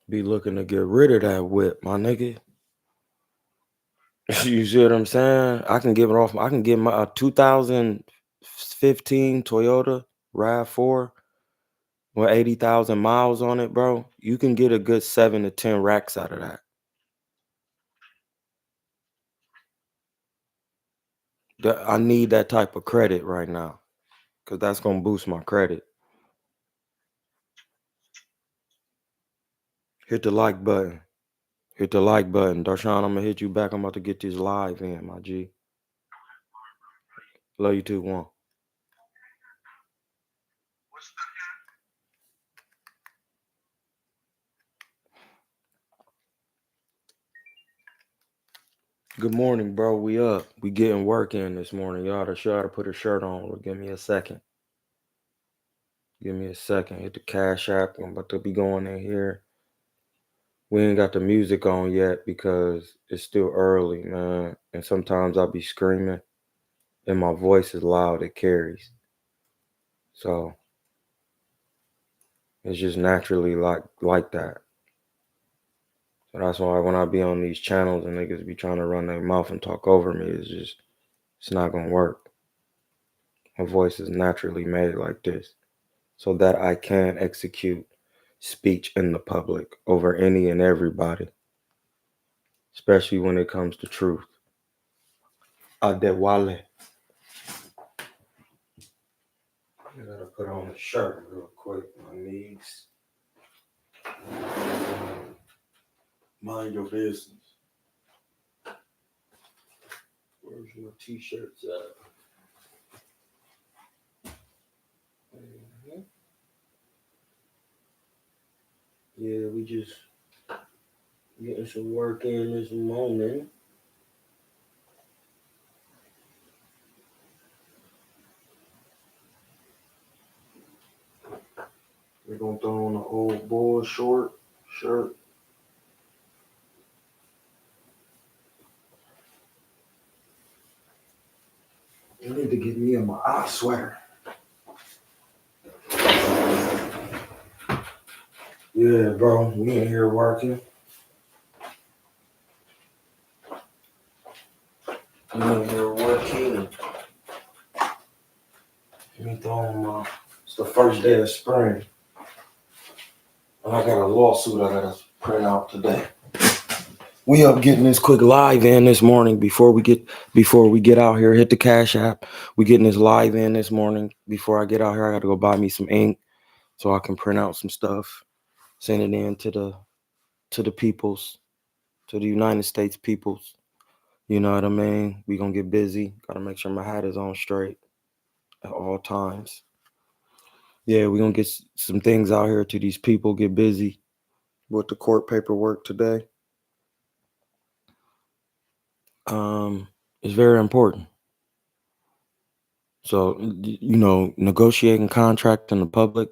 Be looking to get rid of that whip, my nigga. You see what I'm saying? I can give it off. I can get my 2015 Toyota RAV4 with 80,000 miles on it, bro. You can get a good 7 to 10 racks out of that. I need that type of credit right now because that's gonna boost my credit. Hit the like button. Hit the like button. Darshan, I'm gonna hit you back. I'm about to get this live in, my G. Love you too, one. Good morning, bro. We up. We getting work in this morning. Y'all to put a shirt on. Or give me a second. Give me a second. Hit the Cash App. I'm about to be going in here. We ain't got the music on yet because it's still early, man. And sometimes I'll be screaming and my voice is loud. It carries. So it's just naturally like that. So that's why when I be on these channels and niggas be trying to run their mouth and talk over me, it's not gonna work. My voice is naturally made like this so that I can execute speech in the public over any and everybody, especially when it comes to truth. Adewale. I gotta put on a shirt real quick. My knees. Mind your business. Where's your t-shirts at? Mm-hmm. Yeah, we just getting some work in this morning. We're gonna throw on an old boy short shirt. I need to get me a my eye sweater. Yeah, bro, we in here working. We in here working. Let me throw on my. It's the first day of spring, and I got a lawsuit I gotta print out today. We up getting this quick live in this morning before we get out here. Hit the Cash App. We getting this live in this morning. Before I get out here, I gotta go buy me some ink so I can print out some stuff, send it in to the peoples, to the United States peoples. You know what I mean? We gonna get busy. Gotta make sure my hat is on straight at all times. Yeah, we gonna get some things out here to these people. Get busy with the court paperwork today. It's very important. So negotiating contract in the public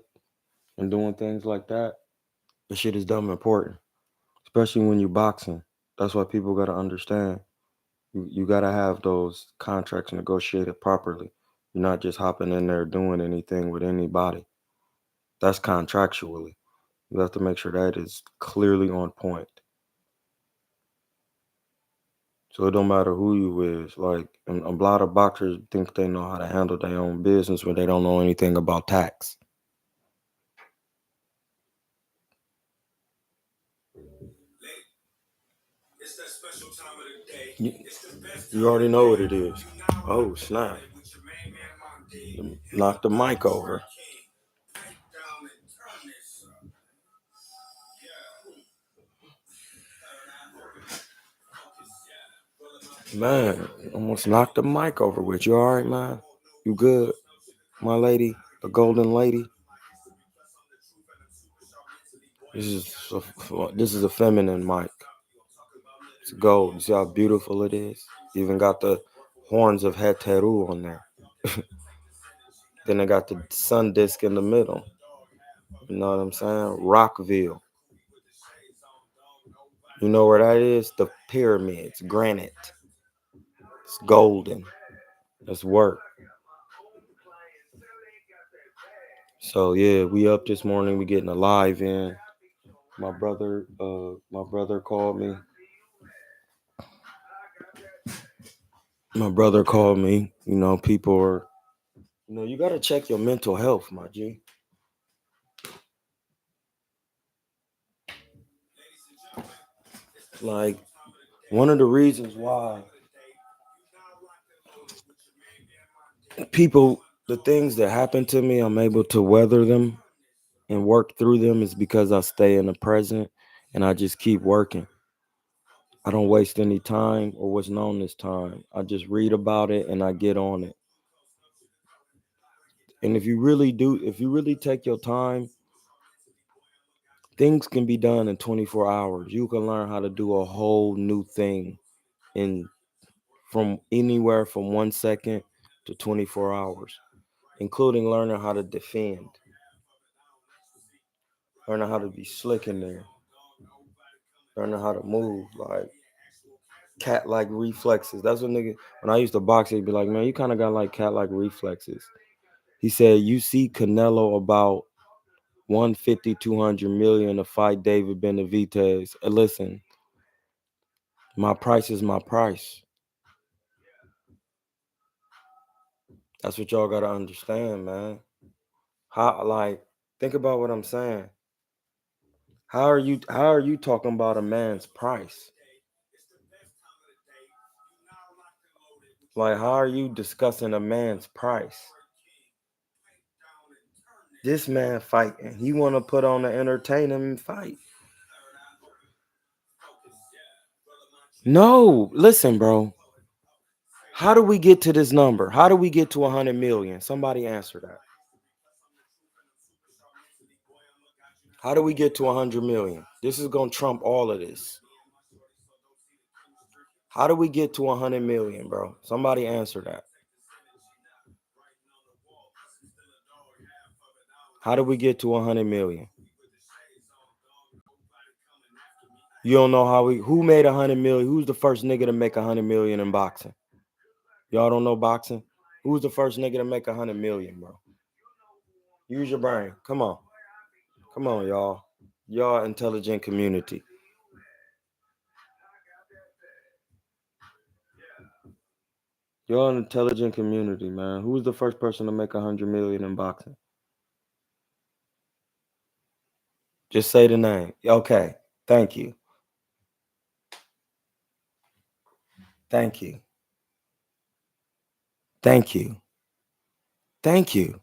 and doing things like that, the shit is dumb important. Especially when you're boxing. That's why people gotta understand. You gotta have those contracts negotiated properly. You're not just hopping in there doing anything with anybody. That's contractually. You have to make sure that is clearly on point. So it don't matter who you is. Like, and a lot of boxers think they know how to handle their own business when they don't know anything about tax. It's that special time of the day. You already know what it is. Oh, snap. Knock the mic over. Man, almost knocked the mic over with you. All right, man? You good? My lady, the golden lady. This is a feminine mic. It's gold. You see how beautiful it is? Even got the horns of Heteru on there. Then I got the sun disk in the middle. You know what I'm saying? Rockville. You know where that is? The pyramids, granite. It's golden. It's work. So yeah, we up this morning. We getting a live in. My brother called me. My brother called me. You know, people are, you know, you got to check your mental health, my G. Like, one of the reasons why the things that happen to me, I'm able to weather them and work through them is because I stay in the present and I just keep working. I don't waste any time or what's known as time. I just read about it and I get on it. And if you really take your time, things can be done in 24 hours. You can learn how to do a whole new thing in from anywhere from 1 second to 24 hours, including learning how to defend, learning how to be slick in there, learning how to move like cat-like reflexes. That's what nigga. When I used to box, he'd be like, "Man, you kind of got like cat-like reflexes." He said, "You see Canelo about 150, 200 million to fight David Benavidez. Listen, my price is my price." That's what y'all gotta understand, man. How, like, think about what I'm saying. How are you talking about a man's price? Like, how are you discussing a man's price? This man fighting. He wanna put on the entertain him and fight. No, listen, bro. How do we get to this number? How do we get to 100 million? Somebody answer that. How do we get to 100 million? This is going to trump all of this. How do we get to 100 million, bro? Somebody answer that. How do we get to 100 million? You don't know who made 100 million? Who's the first nigga to make 100 million in boxing? Y'all don't know boxing? Who's the first nigga to make 100 million, bro? Use your brain. Come on. Come on, y'all. Y'all intelligent community. You're an intelligent community, man. Who was the first person to make 100 million in boxing? Just say the name. Okay. Thank you. Thank you. Thank you. Thank you.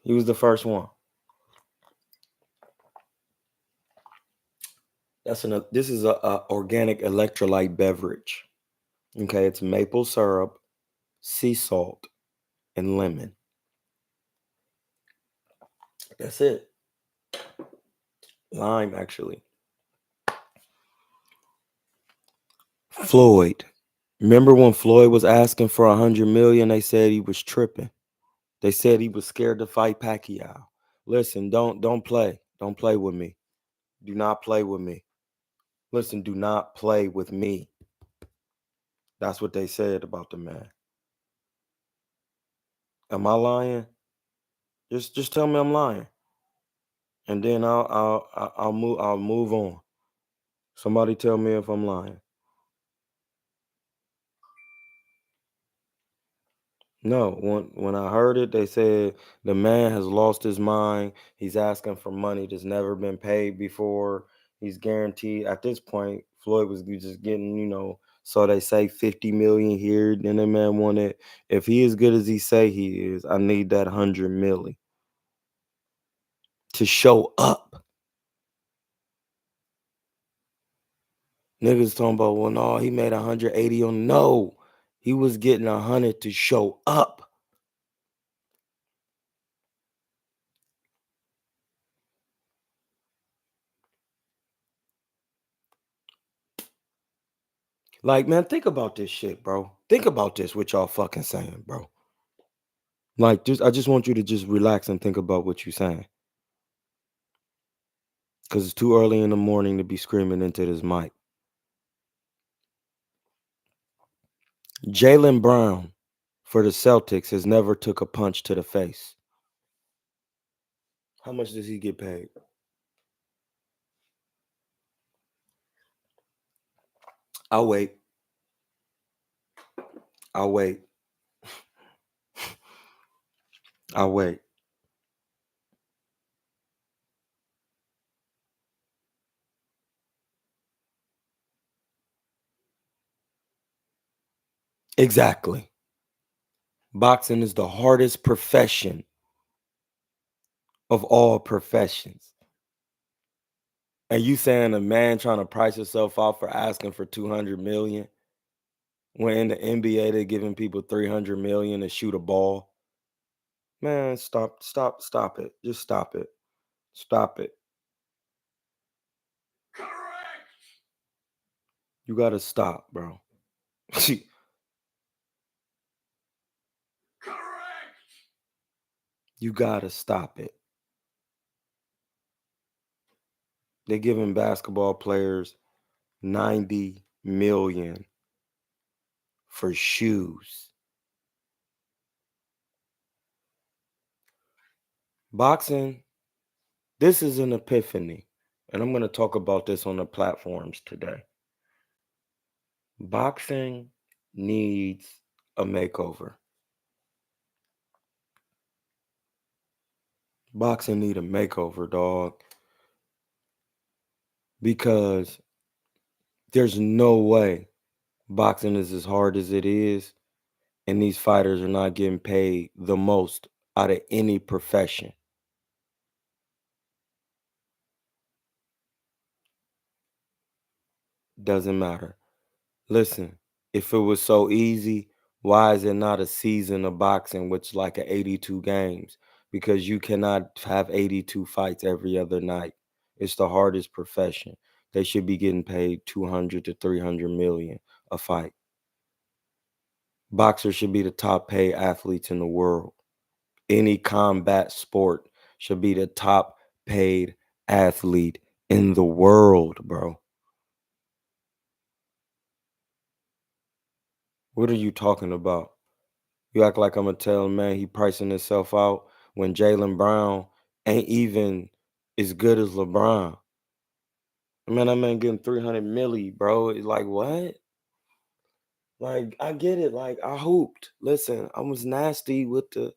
He was the first one. This is a organic electrolyte beverage. Okay, it's maple syrup, sea salt, and lemon. That's it. Lime, actually. Floyd. Remember when Floyd was asking for 100 million? They said he was tripping. They said he was scared to fight Pacquiao. Listen, don't play. Don't play with me. Do not play with me. Listen, do not play with me. That's what they said about the man. Am I lying? Just tell me I'm lying, and then I'll move on. Somebody tell me if I'm lying. No, when I heard it, they said the man has lost his mind. He's asking for money that's never been paid before. He's guaranteed at this point. Floyd was just getting, so they say 50 million here. Then the man wanted, if he as good as he say he is, I need that 100 million to show up. Niggas talking about, well, no, he made 180 on. No, he was getting 100 to show up. Like, man, think about this shit, bro. Think about this, what y'all fucking saying, bro. Like, I just want you to just relax and think about what you're saying. Because it's too early in the morning to be screaming into this mic. Jaylen Brown for the Celtics has never took a punch to the face. How much does he get paid? I'll wait. I'll wait. I'll wait. Exactly. Boxing is the hardest profession of all professions. And you saying a man trying to price himself out for asking for 200 million when in the NBA they're giving people 300 million to shoot a ball? Man, stop it. Just stop it. Stop it. You gotta stop, bro. You gotta stop it. They're giving basketball players 90 million for shoes. Boxing, this is an epiphany. And I'm going to talk about this on the platforms today. Boxing needs a makeover. Boxing need a makeover, dog. Because there's no way boxing is as hard as it is, and these fighters are not getting paid the most out of any profession. Doesn't matter. Listen, if it was so easy, why is it not a season of boxing, which like a 82 games? Because you cannot have 82 fights every other night. It's the hardest profession. They should be getting paid 200 to 300 million a fight. Boxers should be the top paid athletes in the world. Any combat sport should be the top paid athlete in the world, bro. What are you talking about? You act like I'm gonna tell him, man, he pricing himself out when Jaylen Brown ain't even as good as LeBron. Man, that man getting 300 milli, bro. It's like, what? Like, I get it. Like, I hooped. Listen, I was nasty with the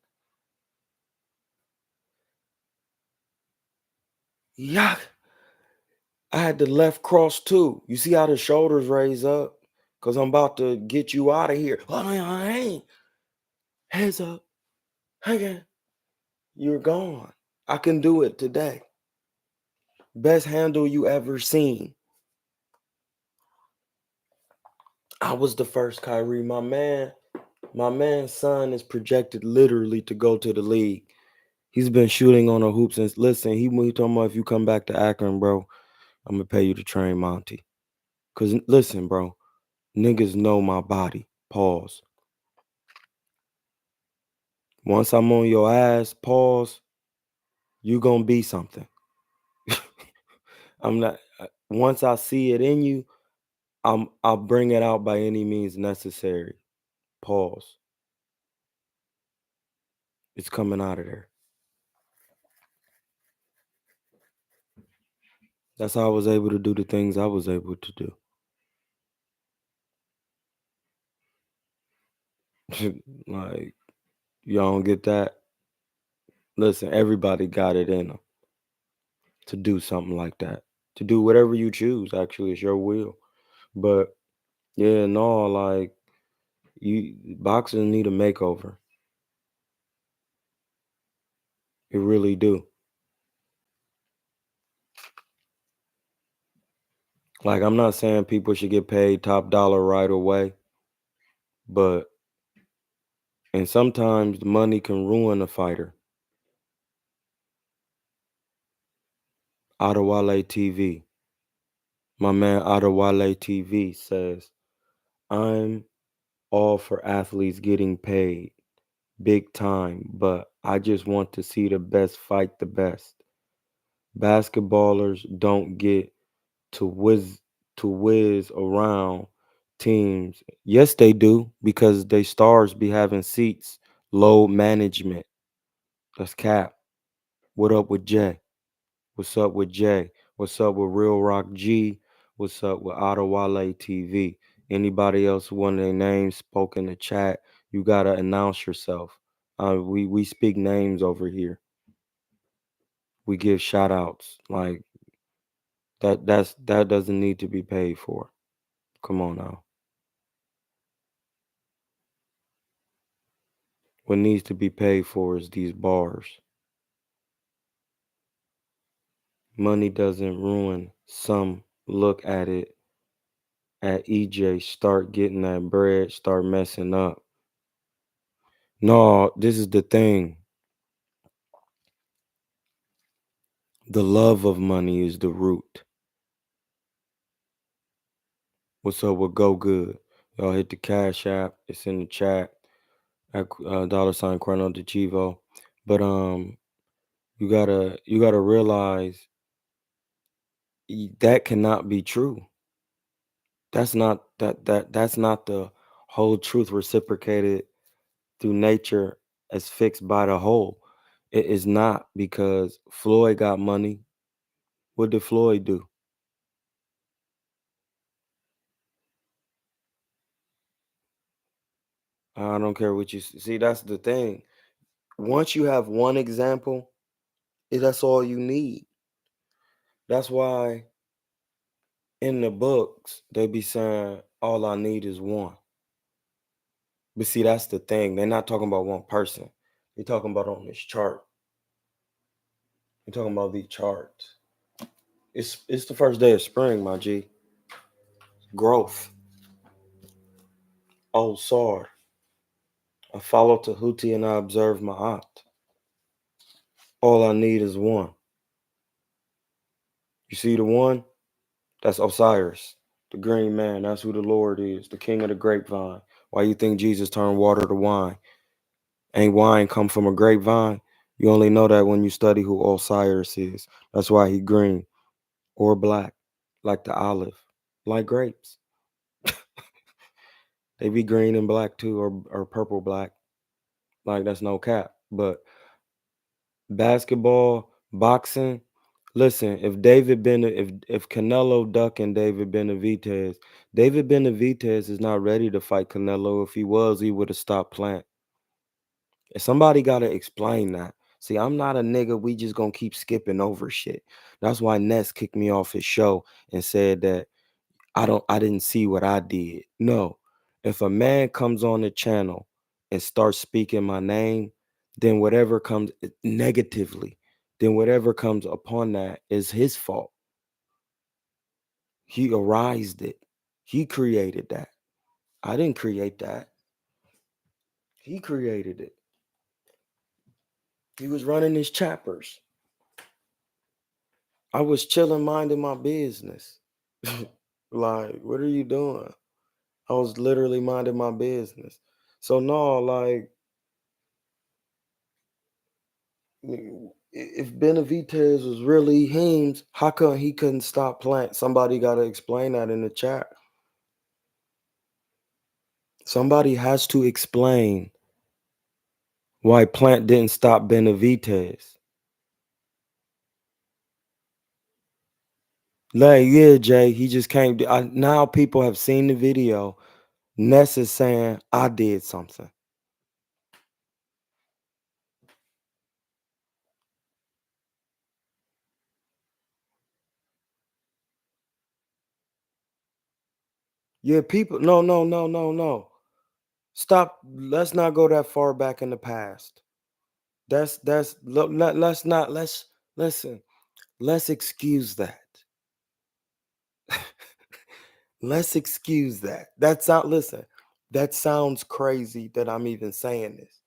yeah. I had the left cross too. You see how the shoulders raise up? Cause I'm about to get you out of here. Oh, I ain't. Heads up. Again. You're gone. I can do it today. Best handle you ever seen. I was the first Kyrie. My man's son is projected literally to go to the league. He's been shooting on a hoop since. Listen, he told me if you come back to Akron, bro, I'm gonna pay you to train Monty. Cause listen, bro, niggas know my body. Pause. Once I'm on your ass, pause. You gonna be something. I'm not. Once I see it in you, I'll bring it out by any means necessary. Pause. It's coming out of there. That's how I was able to do the things I was able to do. Like, y'all don't get that? Listen, everybody got it in them to do something like that. To do whatever you choose, actually, it's your will. But yeah, no, like you boxers need a makeover. It really do. Like, I'm not saying people should get paid top dollar right away, but and sometimes the money can ruin a fighter. Adewale TV. My man Adewale TV says, I'm all for athletes getting paid big time, but I just want to see the best fight the best. Basketballers don't get to whiz around teams. Yes, they do, because they stars be having seats, load management. That's cap. What up with Jay? What's up with Jay? What's up with Real Rock G? What's up with Ottawale TV? Anybody else want their name spoke in the chat? You gotta announce yourself. We speak names over here. We give shout outs. Like that doesn't need to be paid for. Come on now. What needs to be paid for is these bars. Money doesn't ruin. Some look at it at EJ, start getting that bread, start messing up. No, this is the thing. The love of money is the root. What's up with Go Good? Y'all hit the Cash App. It's in the chat at $ KuernoDeChivo. But you gotta realize that cannot be true. That's not that's not the whole truth reciprocated through nature as fixed by the whole. It is not, because Floyd got money. What did Floyd do? I don't care what you see. That's the thing. Once you have one example, that's all you need. That's why in the books they be saying all I need is one. But see, that's the thing. They're not talking about one person. They're talking about on this chart. They're talking about these charts. It's the first day of spring, my G. Growth. Old Sar. I follow Tahuti and I observe Ma'at. All I need is one. You see the one? That's Osiris, the green man. That's who the Lord is, the king of the grapevine. Why you think Jesus turned water to wine? Ain't wine come from a grapevine? You only know that when you study who Osiris is. That's why he green or black, like the olive, like grapes. They be green and black too, or purple black. Like that's no cap. But basketball, boxing. Listen, if Canelo ducking David Benavidez is not ready to fight Canelo. If he was, he would have stopped Plant. And somebody gotta explain that. See, I'm not a nigga. We just gonna keep skipping over shit. That's why Ness kicked me off his show and said that I didn't see what I did. No. If a man comes on the channel and starts speaking my name, then whatever comes negatively, then whatever comes upon that is his fault. He arised it. He created that. I didn't create that. He created it. He was running his chappers. I was chilling, minding my business. Like, what are you doing? I was literally minding my business. So no, like, if Benavidez was really him, how come he couldn't stop Plant? Somebody got to explain that in the chat. Somebody has to explain why Plant didn't stop Benavidez. Like, yeah, Jay, he just came. Now people have seen the video. Ness is saying, I did something. Yeah, people, no. Stop. Let's not go that far back in the past. Let's listen. Let's excuse that. Let's excuse that. Listen, that sounds crazy that I'm even saying this.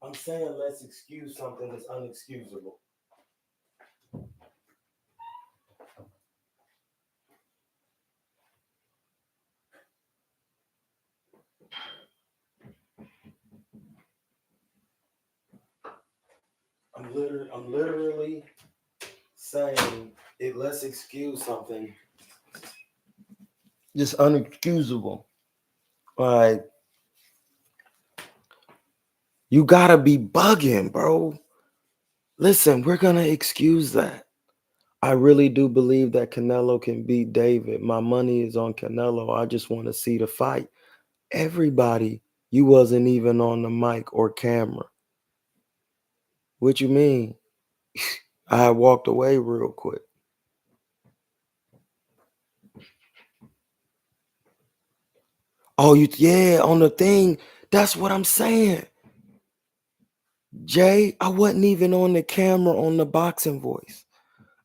I'm saying let's excuse something that's unexcusable. I'm literally saying it. Let's excuse something just unexcusable. Like, you gotta be bugging, bro. Listen, we're gonna excuse that. I really do believe that Canelo can beat David. My money is on Canelo. I just want to see the fight. Everybody, you wasn't even on the mic or camera. What you mean? I walked away real quick. Oh, yeah, on the thing. That's what I'm saying. Jay, I wasn't even on the camera on the boxing voice.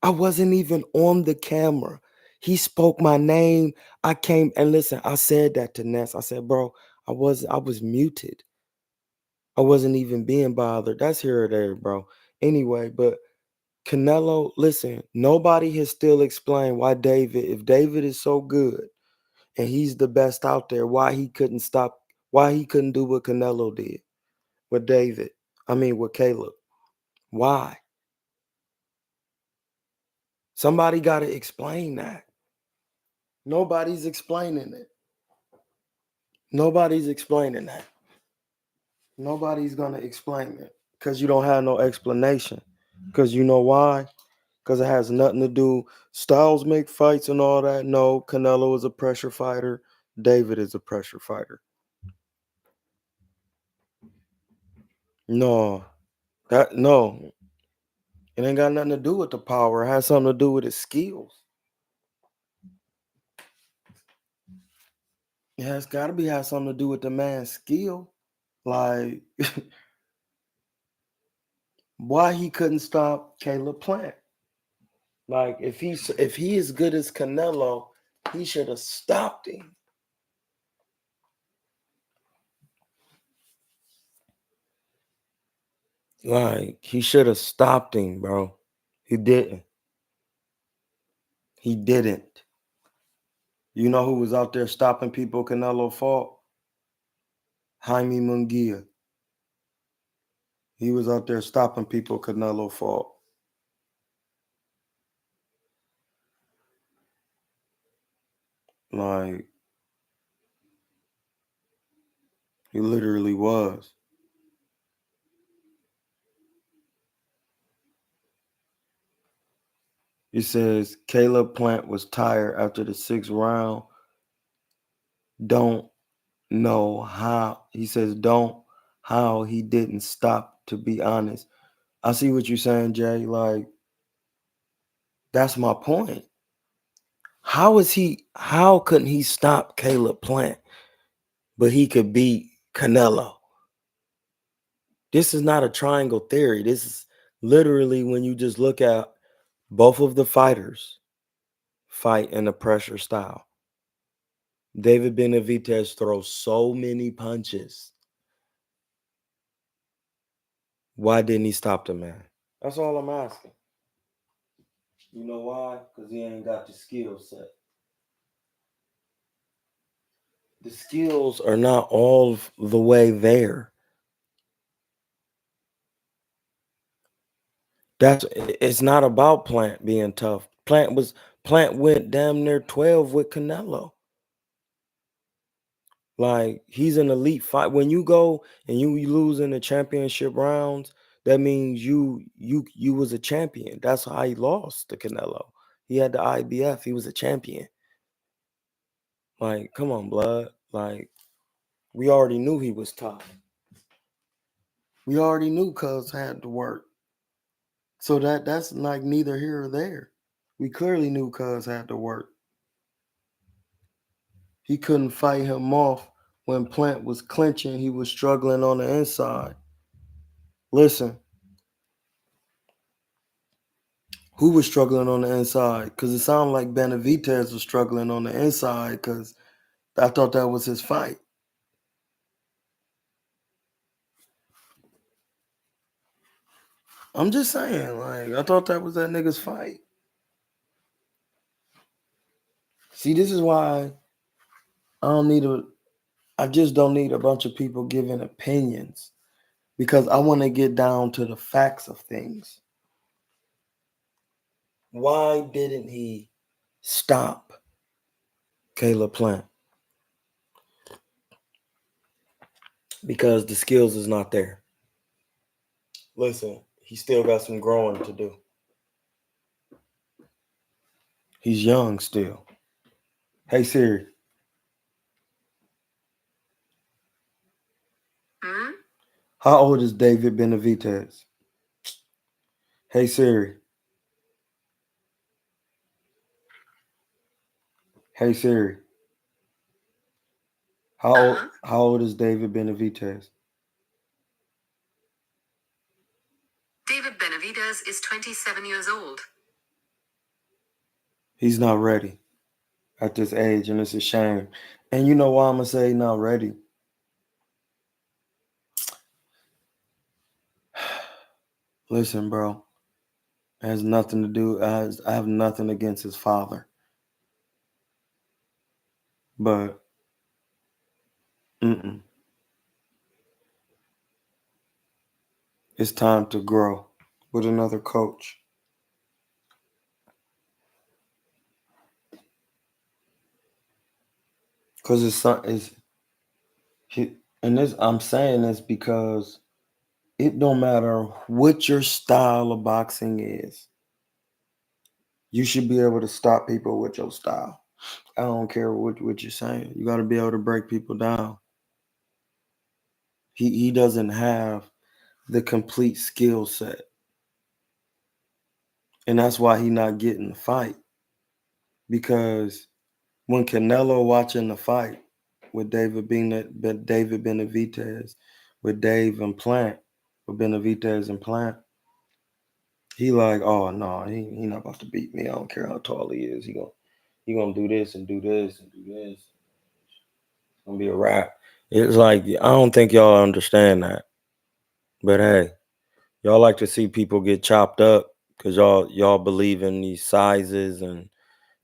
I wasn't even on the camera. He spoke my name. I came and listen, I said that to Ness. I said, bro, I was muted. I wasn't even being bothered. That's here or there, bro. Anyway, but Canelo, listen, nobody has still explained why David, if David is so good and he's the best out there, why he couldn't do what Canelo did with with Caleb. Why? Somebody got to explain that. Nobody's explaining it. Nobody's explaining that. Nobody's going to explain it because you don't have no explanation. Because you know why? Because it has nothing to do. Styles make fights and all that. No, Canelo is a pressure fighter. David is a pressure fighter. No, no. It ain't got nothing to do with the power. It has something to do with his skills. It has got to have something to do with the man's skill. Like, why he couldn't stop Caleb Plant. Like, if he as good as Canelo, he should have stopped him. Like, he should have stopped him, bro. He didn't. He didn't. You know who was out there stopping people Canelo fought? Jaime Munguia. He was out there stopping people Canelo fought. Like, he literally was. He says Caleb Plant was tired after the 6th round. Don't know how. He says how he didn't stop, to be honest. I see what you're saying, Jay. Like, that's my point. How couldn't he stop Caleb Plant, but he could beat Canelo? This is not a triangle theory. This is literally when you just look at both of the fighters fight in a pressure style. David Benavidez throws so many punches. Why didn't he stop the man? That's all I'm asking. You know why? Because he ain't got the skill set. The skills are not all the way there. It's not about Plant being tough. Plant went damn near 12 with Canelo. Like, he's an elite fight. When you go and you lose in the championship rounds, that means you was a champion. That's how he lost to Canelo. He had the IBF. He was a champion. Like, come on, blood. Like, we already knew he was tough. We already knew Cuz had to work. So that's like neither here or there. We clearly knew Cuz had to work. He couldn't fight him off when Plant was clinching. He was struggling on the inside. Listen, who was struggling on the inside? Because it sounded like Benavidez was struggling on the inside because I thought that was his fight. I'm just saying, like, I thought that was that nigga's fight. See, this is why I just don't need a bunch of people giving opinions because I want to get down to the facts of things. Why didn't he stop Caleb Plant? Because the skills is not there. Listen, he still got some growing to do. He's young still. Hey Siri. How old is David Benavidez? Hey Siri. Hey Siri. How old is David Benavidez? David Benavidez is 27 years old. He's not ready at this age, and it's a shame. And you know why I'm going to say he's not ready? Listen, bro. It has nothing to do. I have nothing against his father. But, it's time to grow with another coach. Because I'm saying this because it don't matter what your style of boxing is. You should be able to stop people with your style. I don't care what you're saying. You got to be able to break people down. He doesn't have the complete skill set. And that's why he's not getting the fight. Because when Canelo watching the fight with David Benavidez, with Benavidez and Plant, he like, oh no, he not about to beat me. I don't care how tall he is. He gonna do this and do this and do this. It's gonna be a wrap. It's like, I don't think y'all understand that. But hey, y'all like to see people get chopped up because y'all believe in these sizes and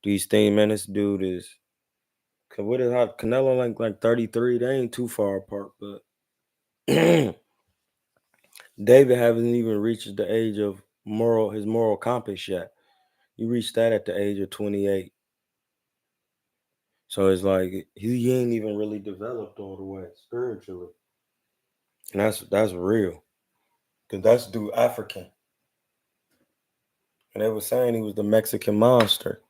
these things. Man, this dude is, what is how Canelo like 33? They ain't too far apart, but David hasn't even reached the age of his moral compass yet. He reached that at the age of 28. So it's like he ain't even really developed all the way spiritually. And that's real. Because that's dude African. And they were saying he was the Mexican monster.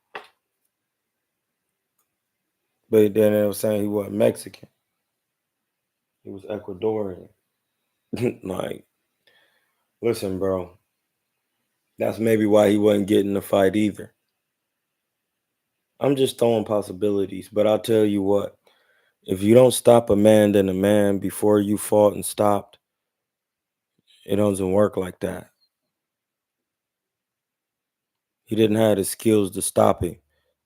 But then they were saying he wasn't Mexican. He was Ecuadorian. Like, listen, bro. That's maybe why he wasn't getting the fight either. I'm just throwing possibilities. But I'll tell you what. If you don't stop a man than a man before you fought and stopped, it doesn't work like that. He didn't have the skills to stop him.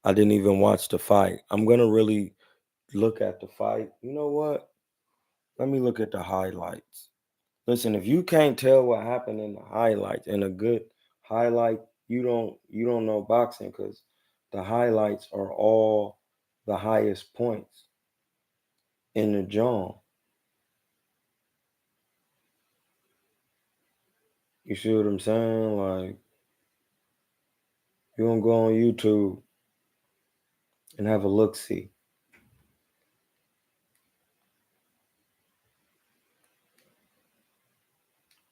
I didn't even watch the fight. I'm going to really look at the fight. You know what? Let me look at the highlights. Listen, if you can't tell what happened in the highlights, in a good highlight, you don't know boxing, because the highlights are all the highest points in the jaw. You see what I'm saying? Like, you don't go on YouTube and have a look-see.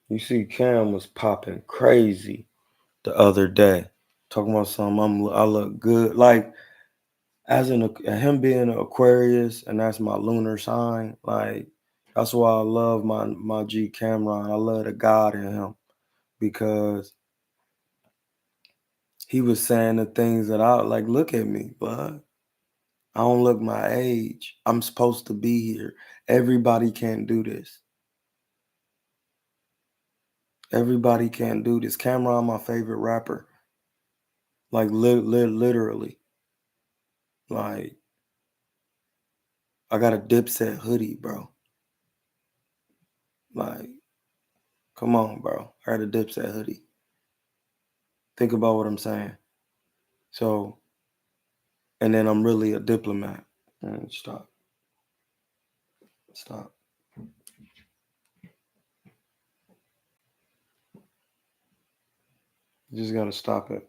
You see Cam was popping crazy the other day, talking about something. I look good. Like, as him being an Aquarius, and that's my lunar sign. Like, that's why I love my G Cameron. I love the God in him, because he was saying the things that I like. Look at me, bud. I don't look my age. I'm supposed to be here. Everybody can't do this. Everybody can't do this. Cameron, my favorite rapper. Like, literally. Like, I got a Dipset hoodie, bro. Like, come on, bro. I got a Dipset hoodie. Think about what I'm saying. So, and then I'm really a diplomat. Stop. You just gotta stop it.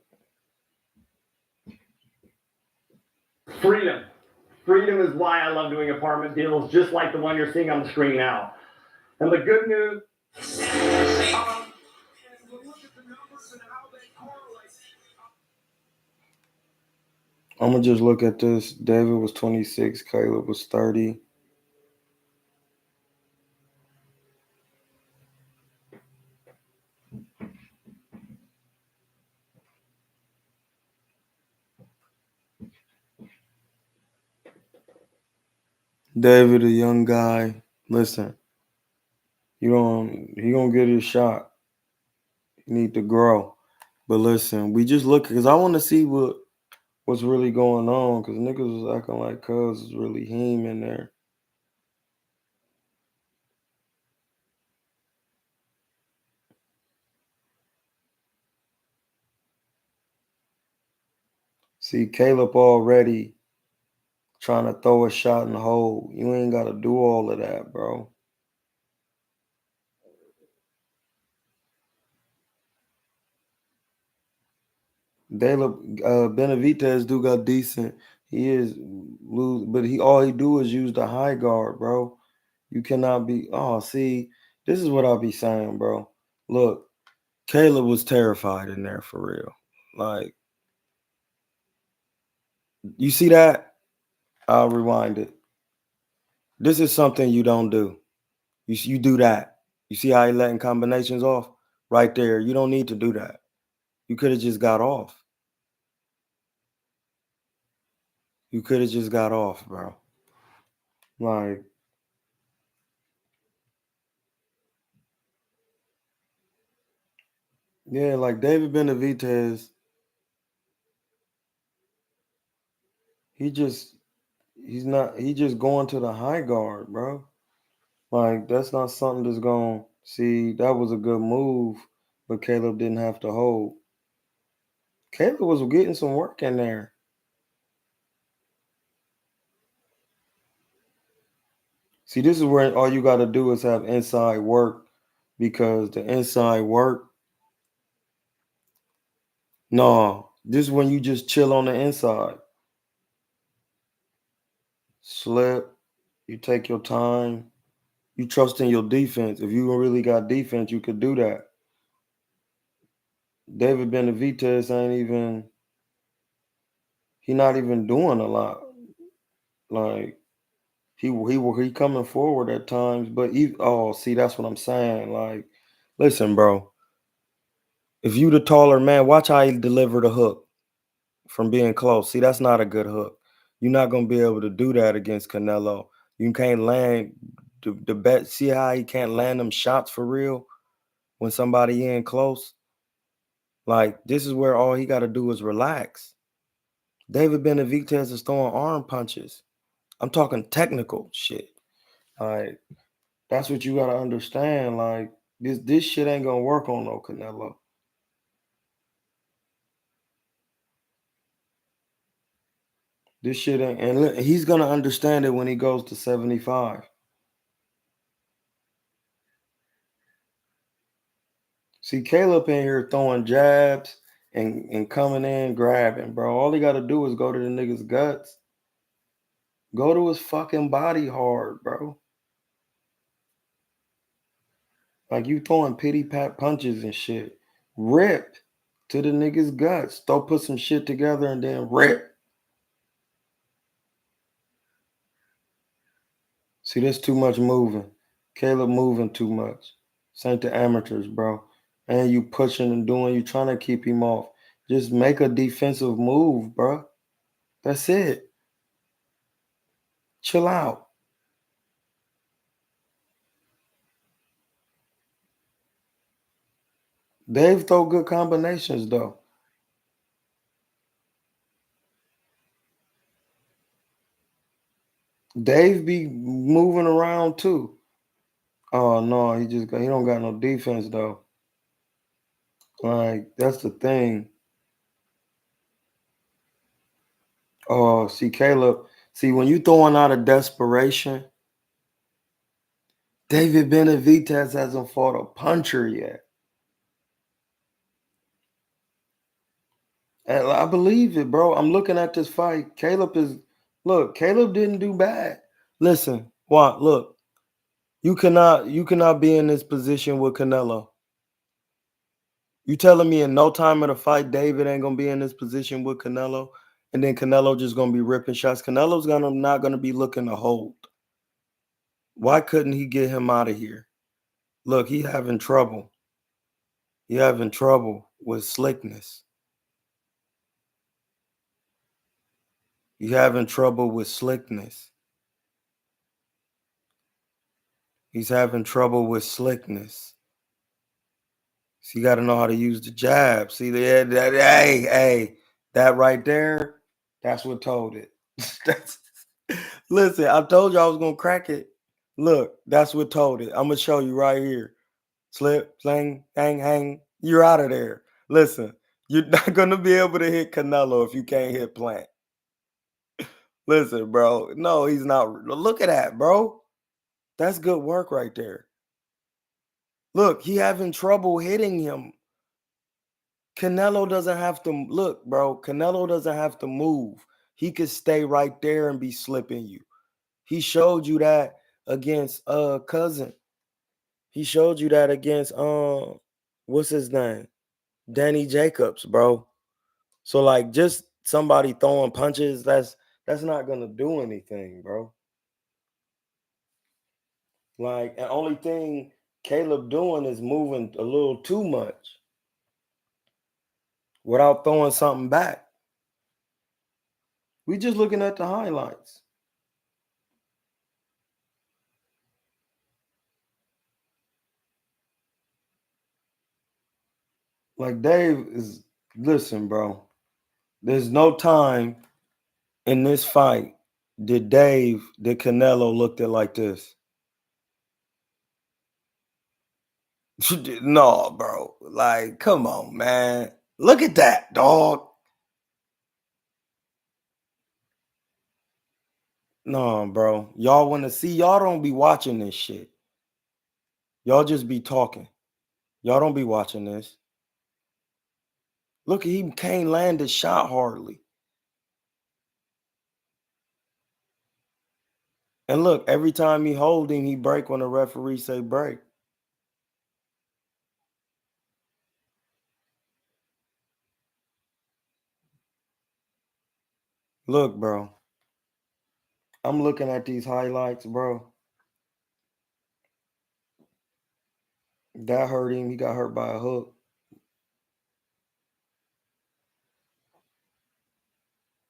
Freedom. Freedom is why I love doing apartment deals, just like the one you're seeing on the screen now. And the good news. I'm gonna just look at this. David was 26, Caleb was 30. David, a young guy. Listen, he gonna get his shot. He need to grow. But listen, we just look because I want to see what's really going on. Because niggas was acting like Cuz is really him in there. See, Caleb already trying to throw a shot in the hole. You ain't got to do all of that, bro. Benavidez do got decent. He is lose, but all he do is use the high guard, bro. You cannot be. Oh, see, this is what I'll be saying, bro. Look, Caleb was terrified in there for real. Like, you see that? I'll rewind it. This is something you don't do. You do that. You see how he letting combinations off? Right there. You don't need to do that. You could have just got off. You could have just got off, bro. Like, yeah, like David Benavidez, he just going to the high guard, bro. Like, that's not something that's going see, that was a good move, but Caleb didn't have to hold. Caleb was getting some work in there. See, this is where all you got to do is have inside work because the inside work, no, this is when you just chill on the inside. Slip, you take your time, you trust in your defense. If you really got defense, you could do that. David Benavidez he not even doing a lot. Like he coming forward at times, but see, that's what I'm saying. Like, listen, bro, if you the taller man, watch how he deliver the hook from being close. See, that's not a good hook. You're not gonna be able to do that against Canelo. You can't land the bet. See how he can't land them shots for real when somebody in close. Like, this is where all he got to do is relax. David Benavidez is throwing arm punches. I'm talking technical shit. Like, that's what you gotta understand. Like, this shit ain't gonna work on no Canelo. This shit ain't, and he's gonna understand it when he goes to 75. See, Caleb in here throwing jabs and coming in grabbing, bro. All he gotta do is go to the nigga's guts. Go to his fucking body hard, bro. Like, you throwing pity pat punches and shit. Rip to the nigga's guts. Put some shit together and then rip. See, there's too much moving. Caleb moving too much. This ain't the amateurs, bro. And you pushing and doing, you trying to keep him off. Just make a defensive move, bro. That's it. Chill out. Dave throw good combinations, though. Dave be moving around too. Oh no, he don't got no defense though. Like, that's the thing. Oh, see, Caleb. See, when you throwing out of desperation, David Benavidez hasn't fought a puncher yet. And I believe it, bro. I'm looking at this fight. Caleb didn't do bad. Listen, look, you cannot be in this position with Canelo. You telling me in no time of the fight, David ain't gonna be in this position with Canelo? and then Canelo just gonna be ripping shots. Canelo's not gonna be looking to hold. Why couldn't he get him out of here? Look, he having trouble. He having trouble with slickness. He having trouble with slickness. He's having trouble with slickness. So you got to know how to use the jab. See that? Hey, that right there, that's what told it. Listen, I told you I was gonna crack it. Look, that's what told it. I'm gonna show you right here. Slip, sling, hang, hang. You're out of there. Listen, you're not gonna be able to hit Canelo if you can't hit Plant. Listen, bro. No, he's not. Look at that, bro. That's good work right there. Look, he having trouble hitting him. Canelo doesn't have to look, bro. Canelo doesn't have to move. He could stay right there and be slipping you. He showed you that against Cousin. He showed you that against what's his name? Danny Jacobs, bro. So like just somebody throwing punches, that's not gonna do anything, bro. Like, the only thing Caleb doing is moving a little too much without throwing something back. We just looking at the highlights. Like Dave is, listen, bro. There's no time in this fight did Canelo looked at like this. No, bro. Like, come on, man. Look at that, dog. No, bro. Y'all want to see? Y'all don't be watching this shit. Y'all just be talking. Y'all don't be watching this. Look, he can't land a shot hardly. And look, every time he hold him, he break when the referee say break. Look, bro. I'm looking at these highlights, bro. That hurt him. He got hurt by a hook.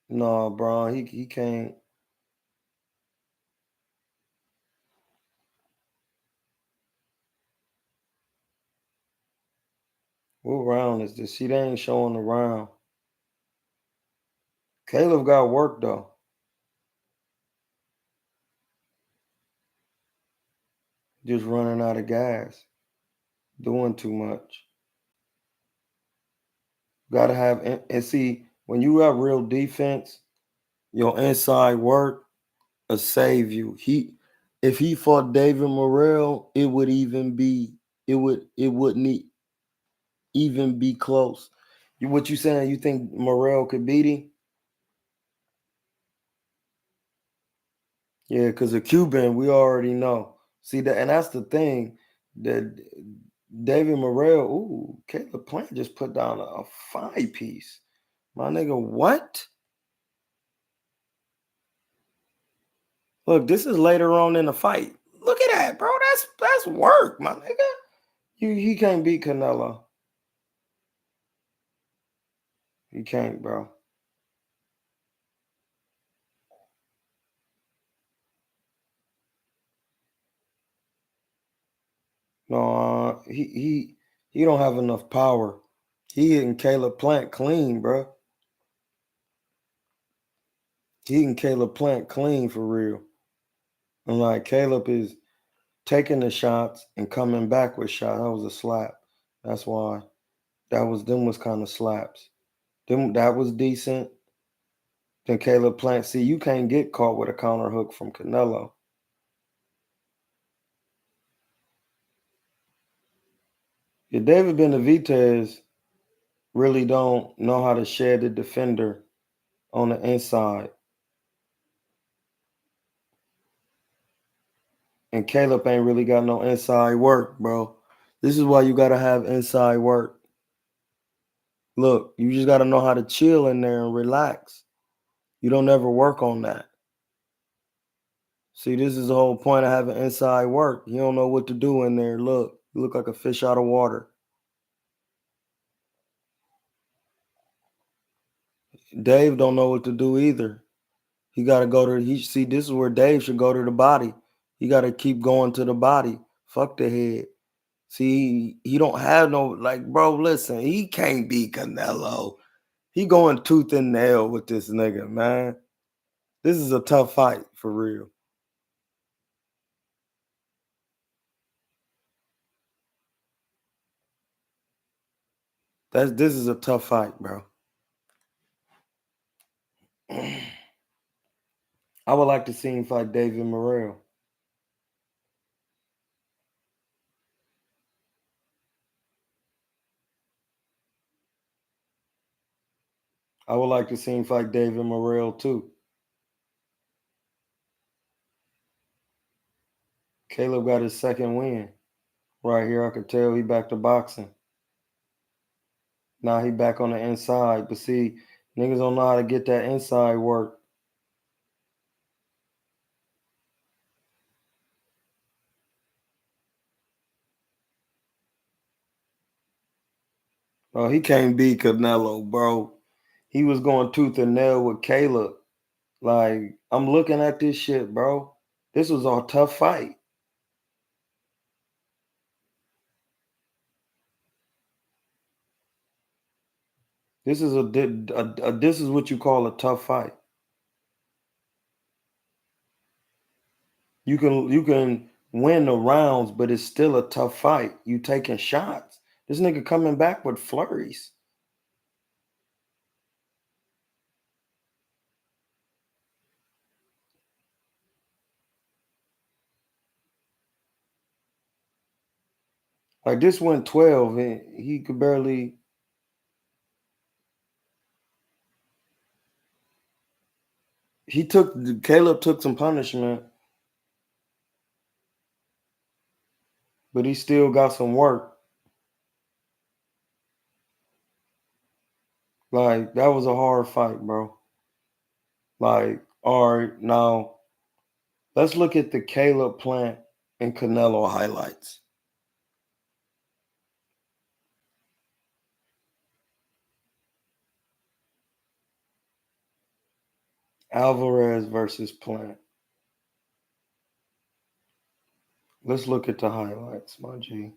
No, bro. He can't. What round is this? See, they ain't showing the round. Caleb got work, though. Just running out of gas. Doing too much. Gotta have, and see, when you have real defense, your inside work will save you. If he fought David Morrell, it wouldn't even be close. What you saying? You think Morrell could beat him? Yeah, because a Cuban, we already know. See that, and that's the thing that David Morrell. Ooh, Caleb Plant just put down a 5-piece. My nigga, what? Look, this is later on in the fight. Look at that, bro. That's work, my nigga. He can't beat Canelo. He can't, bro. No, he don't have enough power. He hitting Caleb Plant clean, bro. He hitting Caleb Plant clean for real. And like Caleb is taking the shots and coming back with shots. That was a slap. That's why. Them was kind of slaps. That was decent. Then Caleb Plant. See, you can't get caught with a counter hook from Canelo. Yeah, David Benavidez really don't know how to shed the defender on the inside. And Caleb ain't really got no inside work, bro. This is why you got to have inside work. Look, you just got to know how to chill in there and relax. You don't ever work on that. See, this is the whole point of having inside work. You don't know what to do in there. Look, you look like a fish out of water. Dave don't know what to do either. He got to go to, see, this is where Dave should go to the body. He got to keep going to the body. Fuck the head. See, he don't have no, like, bro, listen, he can't be Canelo. He going tooth and nail with this nigga, man. This is a tough fight, for real. This is a tough fight, bro. I would like to see him fight David Morrell. I would like to see him fight David Morrell too. Caleb got his second win. Right here, I could tell he back to boxing. Now he back on the inside. But see, niggas don't know how to get that inside work. Oh, he can't beat Canelo, bro. He was going tooth and nail with Caleb. Like, I'm looking at this shit, bro. This was a tough fight. This is this is what you call a tough fight. You can win the rounds, but it's still a tough fight. You taking shots. This nigga coming back with flurries. Like this went 12 and he could barely. Caleb took some punishment, but he still got some work. Like that was a hard fight, bro. Like, all right, now let's look at the Caleb Plant and Canelo highlights. Alvarez versus Plant. Let's look at the highlights, my G.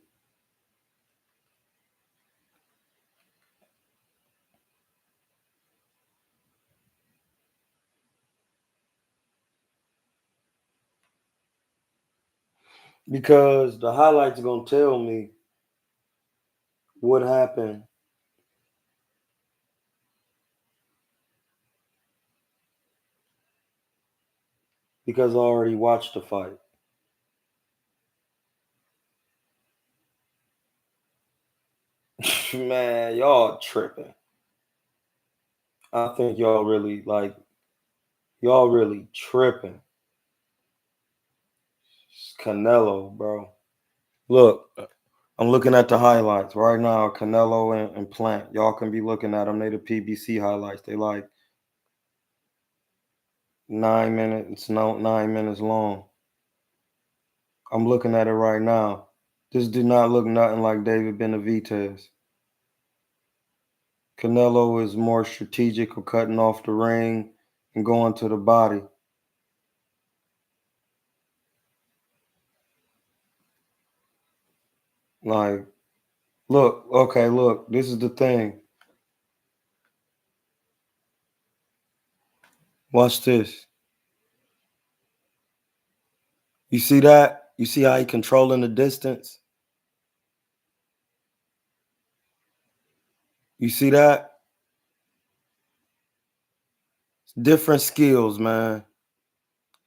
Because the highlights are going to tell me what happened. Because I already watched the fight. Man, y'all tripping. I think y'all really tripping. It's Canelo, bro. Look, I'm looking at the highlights right now. Canelo and Plant. Y'all can be looking at them. They the PBC highlights. They like 9 minutes. No, 9 minutes long. I'm looking at it right now. This did not look nothing like David Benavidez. Canelo is more strategic of cutting off the ring and going to the body. Like, look, okay, look, this is the thing. Watch this. You see that? You see how he controlling the distance? You see that? It's different skills, man.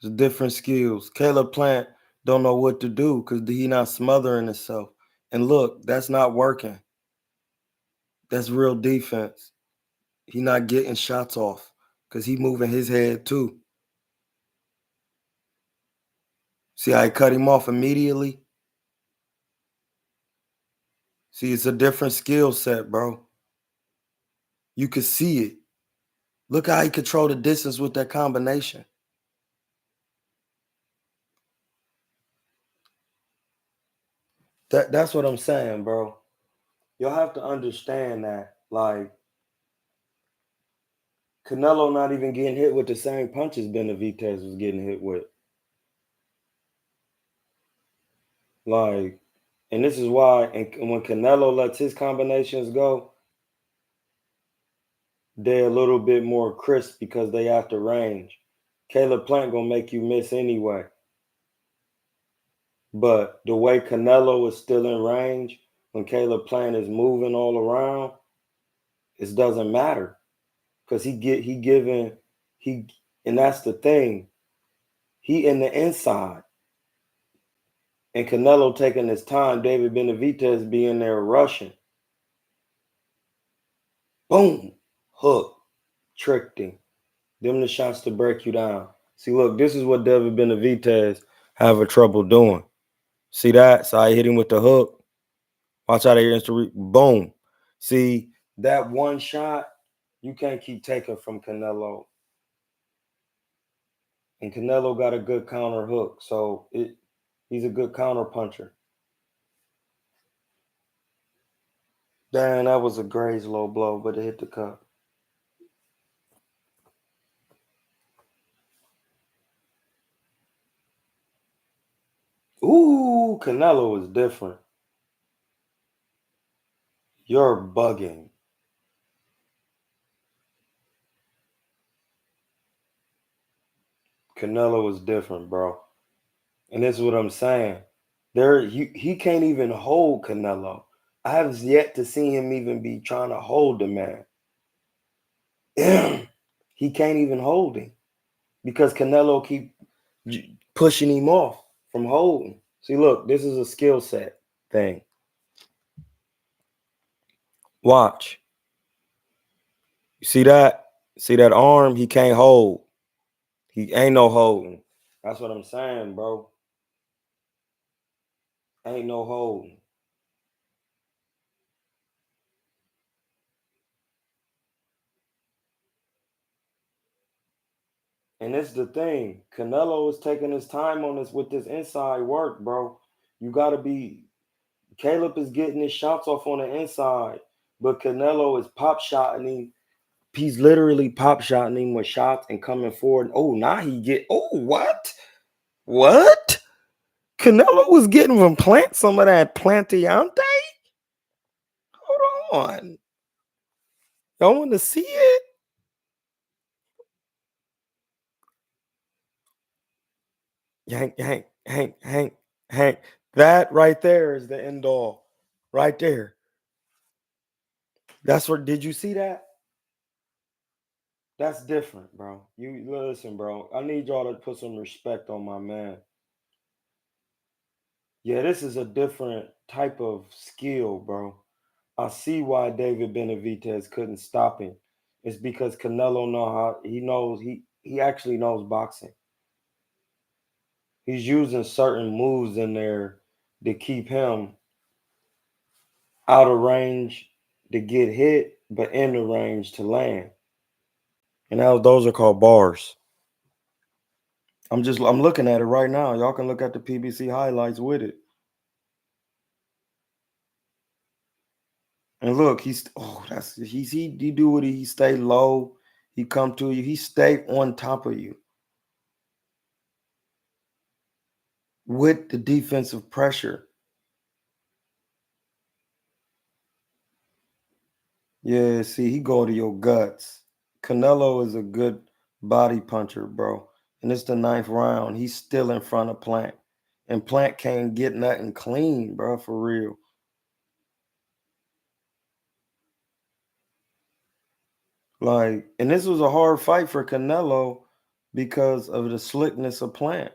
It's different skills. Caleb Plant don't know what to do because he not smothering himself. And look, that's not working. That's real defense. He not getting shots off because he moving his head too. See how he cut him off immediately? See, it's a different skill set, bro. You could see it. Look how he controlled the distance with that combination. That's what I'm saying, bro. You'll have to understand that, like, Canelo not even getting hit with the same punches Benavidez was getting hit with. Like, and this is why, and when Canelo lets his combinations go, they're a little bit more crisp because they after range. Caleb Plant gonna make you miss anyway. But the way Canelo is still in range, when Caleb Plant is moving all around, it doesn't matter. Because and that's the thing. He in the inside. And Canelo taking his time, David Benavidez being there rushing. Boom, hook, tricked him. Them the shots to break you down. See, look, this is what David Benavidez have a trouble doing. See that? So I hit him with the hook. Watch out of here, boom. See, that one shot, you can't keep taking from Canelo. And Canelo got a good counter hook, so he's a good counter puncher. Damn, that was a Graves low blow, but it hit the cup. Ooh, Canelo is different. You're bugging. Canelo is different, bro. And this is what I'm saying. He can't even hold Canelo. I have yet to see him even be trying to hold the man. He can't even hold him because Canelo keep pushing him off from holding. See, look, this is a skill set thing. Watch. You see that? See that arm? He can't hold. He ain't no holding. That's what I'm saying, bro. Ain't no holding. And it's the thing. Canelo is taking his time on this with this inside work, bro. You got to be. Caleb is getting his shots off on the inside, but Canelo is pop shotting him. He's literally pop shotting him with shots and coming forward. Oh, now he get. Oh, what? What? Canelo was getting from Plant some of that Plantiante? Hold on. Y'all want to see it? Hank. That right there is the end all. Right there. That's what. Did you see that? That's different, bro. You listen, bro. I need y'all to put some respect on my man. Yeah, this is a different type of skill, bro. I see why David Benavidez couldn't stop him. It's because Canelo he actually knows boxing. He's using certain moves in there to keep him out of range to get hit, but in the range to land. And those are called bars. I'm looking at it right now. Y'all can look at the PBC highlights with it. And look, he do what he stay low. He come to you. He stay on top of you with the defensive pressure. Yeah, see, he go to your guts. Canelo is a good body puncher, bro. And it's the 9th round. He's still in front of Plant. And Plant can't get nothing clean, bro, for real. Like, and this was a hard fight for Canelo because of the slickness of Plant.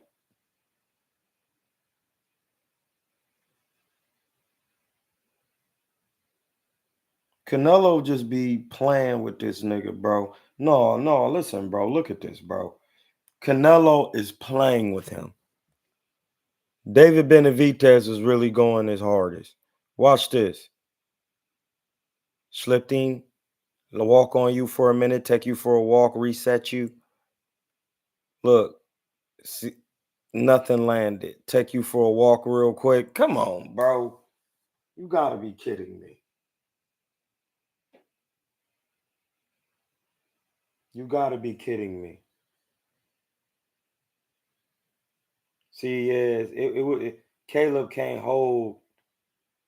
Canelo just be playing with this nigga, bro. No, listen, bro. Look at this, bro. Canelo is playing with him. David Benavidez is really going his hardest. Watch this. Slipped him. walk on you for a minute, take you for a walk, reset you. Look, see, nothing landed. Take you for a walk real quick. Come on, bro. You gotta be kidding me. You gotta be kidding me. See, yes, Caleb can't hold.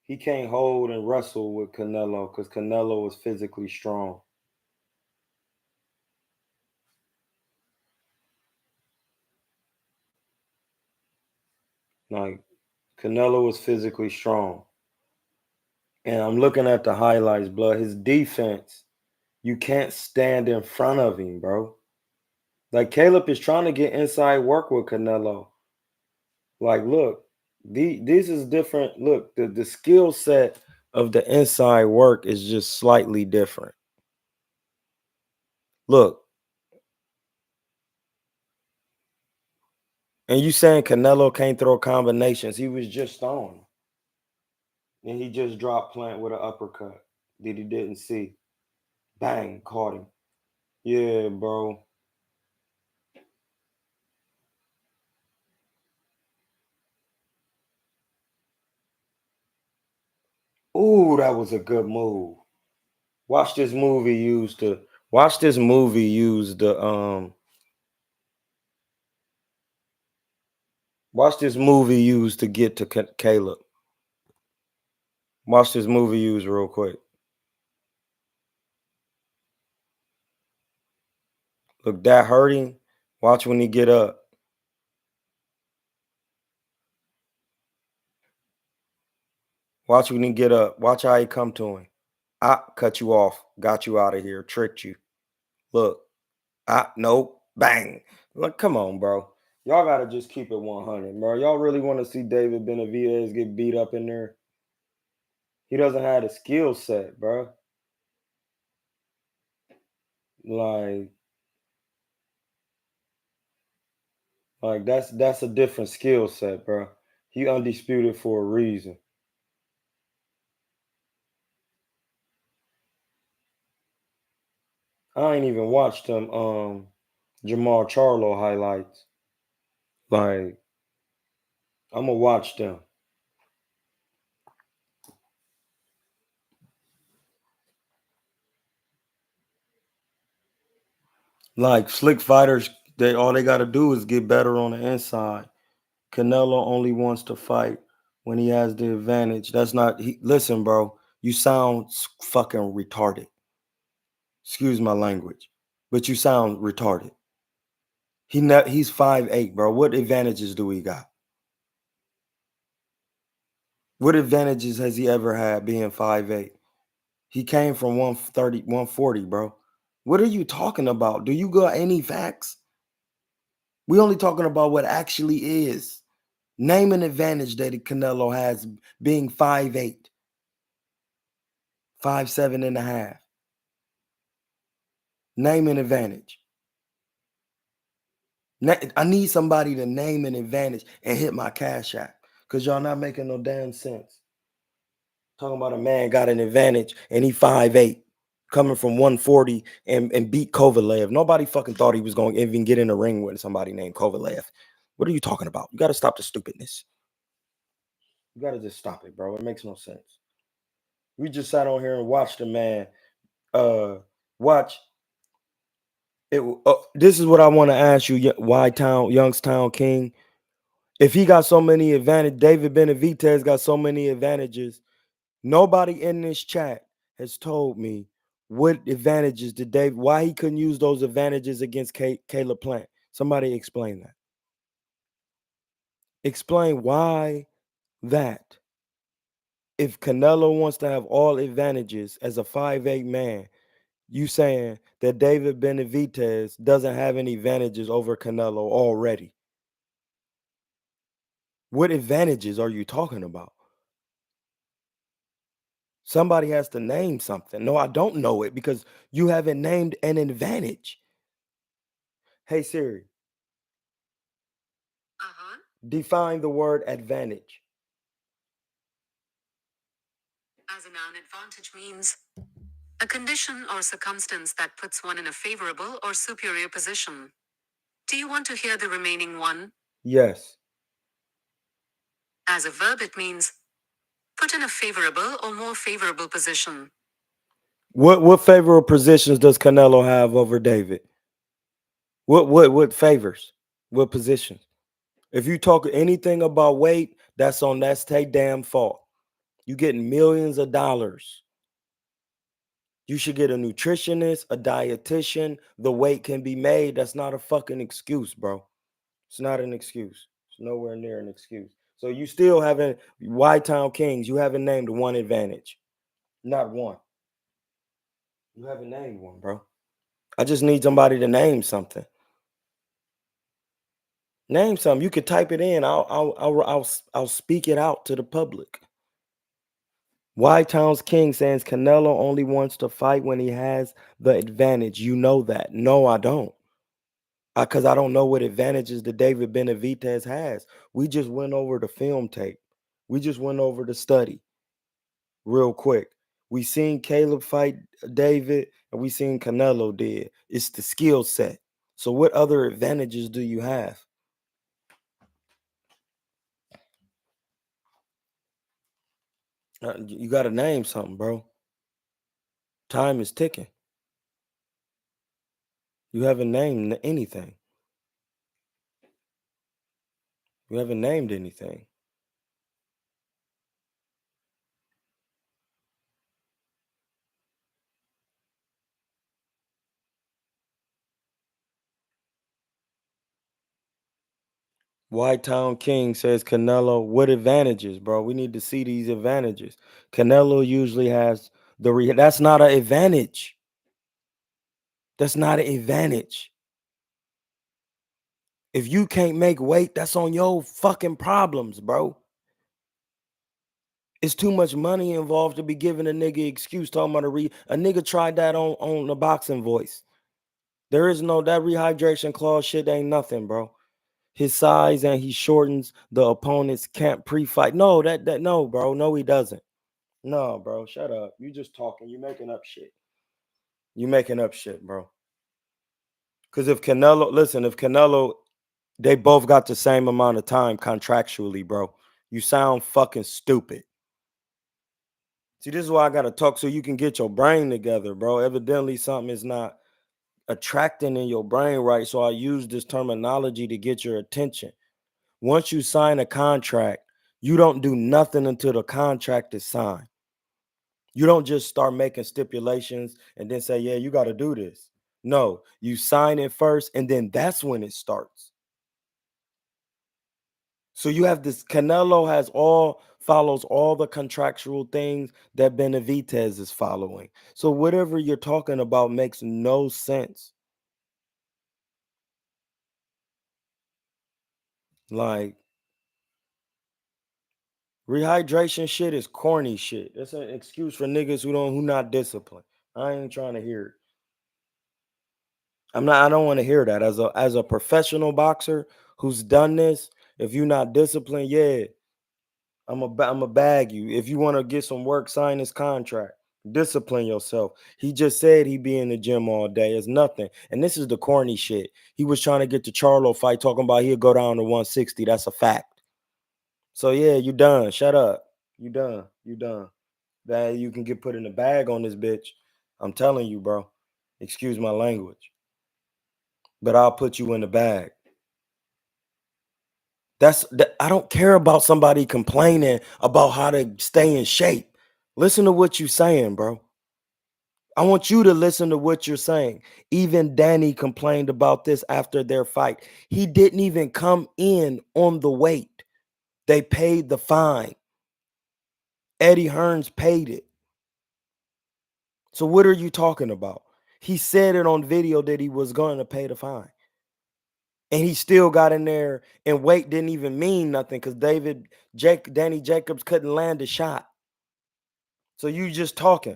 He can't hold and wrestle with Canelo because Canelo is physically strong. Like Canelo is physically strong. And I'm looking at the highlights, blood. His defense, you can't stand in front of him, bro. Like Caleb is trying to get inside work with Canelo. Like, look, this is different. Look, the skill set of the inside work is just slightly different. Look, and you saying Canelo can't throw combinations. He was just throwing. And he just dropped Plant with an uppercut that he didn't see. Bang, caught him. Yeah, bro. Ooh, that was a good move. Watch this movie use the watch this movie use the watch this movie use to get to Caleb. Watch this movie use real quick. Look, that hurting. Watch when he get up. Watch when he get up. Watch how he come to him. I cut you off. Got you out of here. Tricked you. Look. Nope. Bang. Look, come on, bro. Y'all gotta just keep it 100, bro. Y'all really want to see David Benavidez get beat up in there? He doesn't have the skill set, bro. Like that's a different skill set, bro. He undisputed for a reason. I ain't even watched them Jamal Charlo highlights. Like, I'm gonna watch them. Like slick fighters, all they gotta do is get better on the inside. Canelo only wants to fight when he has the advantage. That's not listen, bro. You sound fucking retarded. Excuse my language, but you sound retarded. He's 5'8", bro. What advantages do he got? What advantages has he ever had being 5'8"? He came from 130, 140, bro. What are you talking about? Do you got any facts? We only talking about what actually is. Name an advantage that Canelo has being 5'8", 5'7" and a half. Name an advantage. I need somebody to name an advantage and hit my cash app because y'all not making no damn sense. Talking about a man got an advantage and he 5'8", coming from 140 and beat Kovalev. Nobody fucking thought he was going to even get in the ring with somebody named Kovalev. What are you talking about? You got to stop the stupidness. You got to just stop it, bro. It makes no sense. We just sat on here and watched the man watch it. This is what I want to ask you, Youngstown King. If he got so many advantages, David Benavidez got so many advantages. Nobody in this chat has told me what advantages did David, why he couldn't use those advantages against Caleb Plant. Somebody explain that. Explain why that. If Canelo wants to have all advantages as a 5'8" man, you saying that David Benavidez doesn't have any advantages over Canelo already. What advantages are you talking about? Somebody has to name something. No, I don't know it because you haven't named an advantage. Hey Siri. Define the word advantage. As a noun, advantage means A condition or circumstance that puts one in a favorable or superior position. Do you want to hear the remaining one? Yes. As a verb, it means put in a favorable or more favorable position. What favorable positions does Canelo have over David? What favors? What positions? If you talk anything about weight, that's their damn fault. You getting millions of dollars. You should get a nutritionist, a dietitian. The weight can be made. That's not a fucking excuse, bro. It's not an excuse. It's nowhere near an excuse. So you still haven't White Town Kings. You haven't named one advantage. Not one. You haven't named one, bro. I just need somebody to name something. Name something. You could type it in. I'll speak it out to the public. White Town's King says Canelo only wants to fight when he has the advantage. You know that. No, I don't. Because I don't know what advantages the David Benavidez has. We just went over the film tape. We just went over the study real quick. We seen Caleb fight David, and we seen Canelo did. It's the skill set. So what other advantages do you have? You got to name something, bro. Time is ticking. You haven't named anything. You haven't named anything. White Town King says Canelo, what advantages, bro? We need to see these advantages. Canelo usually has that's not an advantage. That's not an advantage. If you can't make weight, that's on your fucking problems, bro. It's too much money involved to be giving a nigga excuse talking about a nigga tried that on the boxing voice. There is no that rehydration clause shit ain't nothing, bro. His size and he shortens the opponent's camp pre-fight. No, that no, bro. No, he doesn't. No, bro. Shut up. You just talking. You making up shit. You making up shit, bro. Because if Canelo, they both got the same amount of time contractually, bro. You sound fucking stupid. See, this is why I gotta talk so you can get your brain together, bro. Evidently, something is not attracting in your brain right. So I use this terminology to get your attention. Once you sign a contract, you don't do nothing until the contract is signed. You don't just start making stipulations and then say, yeah, you got to do this. No, you sign it first, and then that's when it starts. So you have this Canelo follows all the contractual things that Benavidez is following. So whatever you're talking about makes no sense. Like rehydration shit is corny shit. It's an excuse for niggas who not disciplined. I ain't trying to hear it. I don't want to hear that. As a professional boxer who's done this, if you're not disciplined, yeah, I'm a bag you. If you want to get some work, sign this contract. Discipline yourself. He just said he be in the gym all day. It's nothing. And this is the corny shit. He was trying to get the Charlo fight, talking about he'll go down to 160. That's a fact. So yeah, you done. Shut up. You done. You done. That you can get put in the bag on this bitch. I'm telling you, bro. Excuse my language. But I'll put you in the bag. I don't care about somebody complaining about how to stay in shape. Listen to what you're saying, bro. I want you to listen to what you're saying. Even Danny complained about this after their fight. He didn't even come in on the weight. They paid the fine. Eddie Hearns paid it. So what are you talking about? He said it on video that he was going to pay the fine. And he still got in there, and weight didn't even mean nothing because Danny Jacobs couldn't land a shot. So you just talking.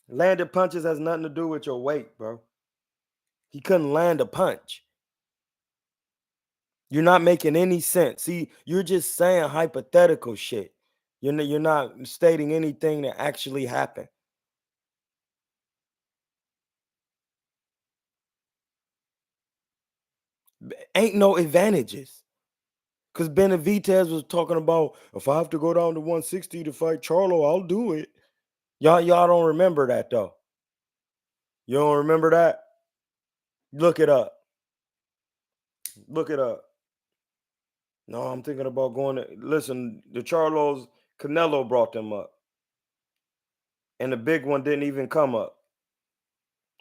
Landed punches has nothing to do with your weight, bro. He couldn't land a punch. You're not making any sense. See, you're just saying hypothetical shit. You're not stating anything that actually happened. Ain't no advantages. Because Benavidez was talking about, if I have to go down to 160 to fight Charlo, I'll do it. Y'all don't remember that, though. You don't remember that? Look it up. Look it up. No, I'm thinking about going to listen. The Charlos, Canelo brought them up, and the big one didn't even come up.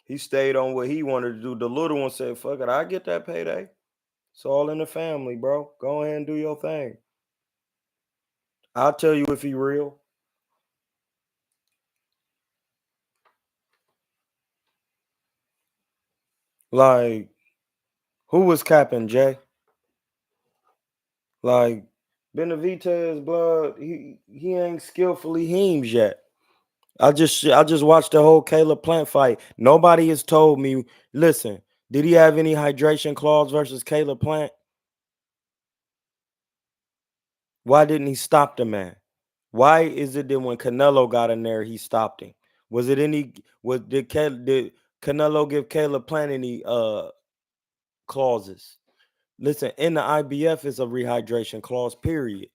He stayed on what he wanted to do. The little one said, "Fuck it, I get that payday. It's all in the family, bro. Go ahead and do your thing. I'll tell you if he real." Like, who was capping, Jay? Like, Benavidez, blood, he ain't skillfully heems yet. I just watched the whole Caleb Plant fight. Nobody has told me, listen, did he have any hydration clause versus Caleb Plant? Why didn't he stop the man? Why is it that when Canelo got in there, he stopped him? Was it any did Canelo give Caleb Plant any clauses? Listen, in the IBF is a rehydration clause, period.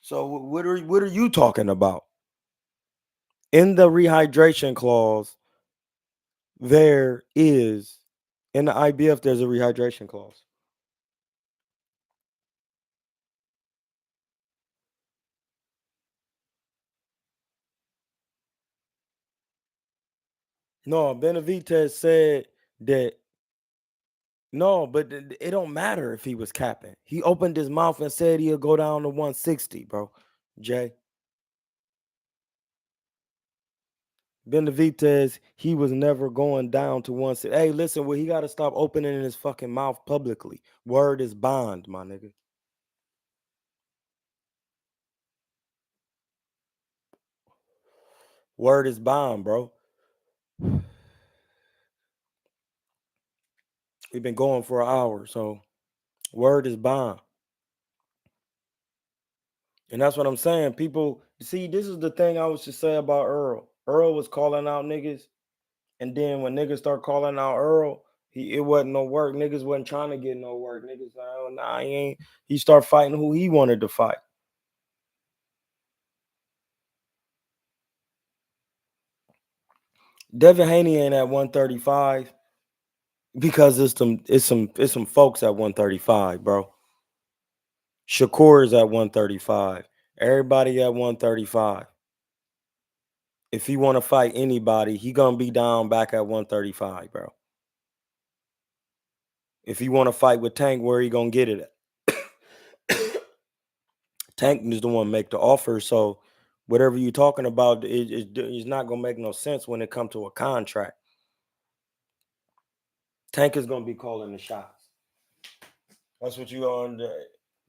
So what are you talking about? In the rehydration clause, there is in the IBF, there's a rehydration clause. No, Benavidez said that no, but it don't matter if he was capping. He opened his mouth and said he'll go down to 160, bro. Jay. Benavidez, he was never going down to 160. Hey, listen, well, he got to stop opening his fucking mouth publicly. Word is bond, my nigga. Word is bond, bro. We've been going for an hour, so word is bond. And that's what I'm saying. People, see, this is the thing I was to say about Earl. Earl was calling out niggas, and then when niggas start calling out Earl, it wasn't no work. Niggas wasn't trying to get no work. Niggas like, oh, nah, he ain't. He start fighting who he wanted to fight. Devin Haney ain't at 135 because it's some folks at 135, bro. Shakur is at 135. Everybody at 135. If he want to fight anybody, he gonna be down back at 135, bro. If he want to fight with Tank, where he gonna get it at? Tank is the one make the offer, so whatever you're talking about, it's not gonna make no sense when it comes to a contract. Tank is gonna be calling the shots. That's what you on.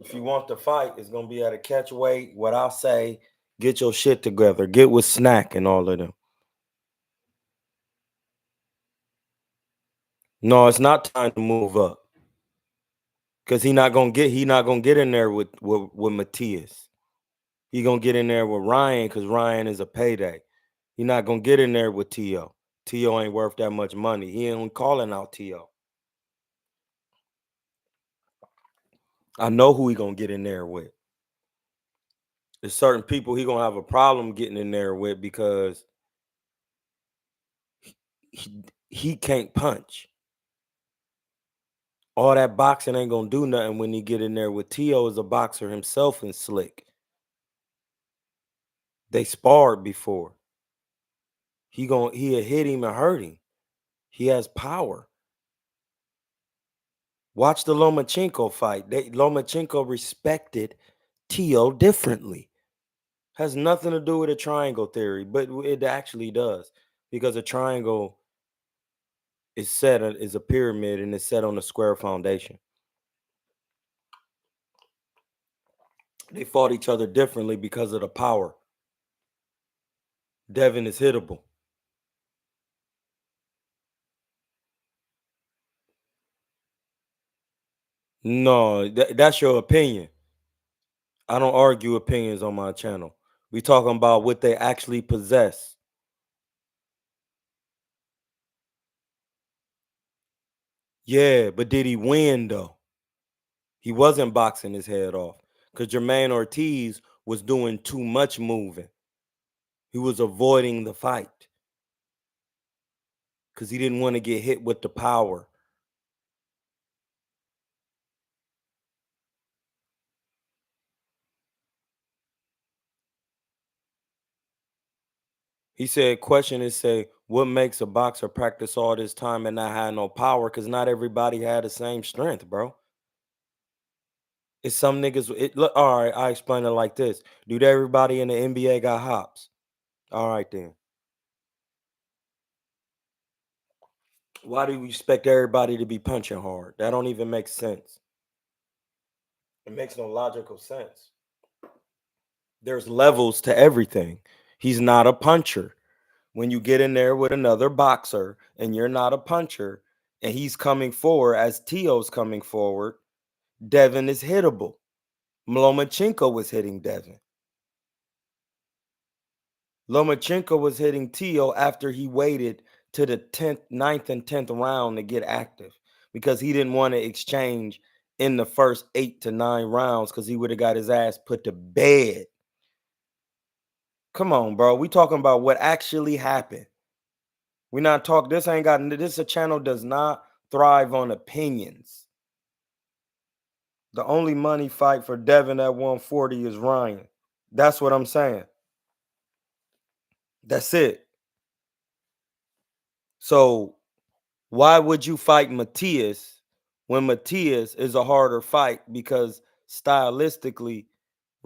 If you want to fight, it's gonna be at a catch weight. What I say, get your shit together. Get with Snack and all of them. No, it's not time to move up. Cause he not gonna get in there with Matias. He gonna get in there with Ryan because Ryan is a payday. He not gonna get in there with T.O. T.O. ain't worth that much money. He ain't calling out T.O. I know who he gonna get in there with. There's certain people he gonna have a problem getting in there with because he can't punch. All that boxing ain't gonna do nothing when he get in there with T.O. as a boxer himself and slick. They sparred before. He'll hit him and hurt him. He has power. Watch the Lomachenko fight. Lomachenko respected T.O. differently. Has nothing to do with a triangle theory, but it actually does because a triangle is a pyramid and it's set on a square foundation. They fought each other differently because of the power. Devin is hittable. No, that's your opinion. I don't argue opinions on my channel. We talking about what they actually possess. Yeah, but did he win though? He wasn't boxing his head off because Jermaine Ortiz was doing too much moving. He was avoiding the fight because he didn't want to get hit with the power. He said, question is, say, what makes a boxer practice all this time and not have no power? Because not everybody had the same strength, bro. It's some niggas. Look, all right, I explain it like this. Dude, everybody in the NBA got hops. All right, then. Why do you expect everybody to be punching hard? That don't even make sense. It makes no logical sense. There's levels to everything. He's not a puncher. When you get in there with another boxer and you're not a puncher and he's coming forward as Tio's coming forward, Devin is hittable. Lomachenko was hitting Devin. Lomachenko was hitting Tio after he waited to the 10th, 9th, and 10th round to get active because he didn't want to exchange in the first 8 to 9 rounds because he would have got his ass put to bed. Come on, bro. We talking about what actually happened. We're not talking. This a channel does not thrive on opinions. The only money fight for Devin at 140 is Ryan. That's what I'm saying. That's it. So why would you fight Matias when Matias is a harder fight? Because stylistically,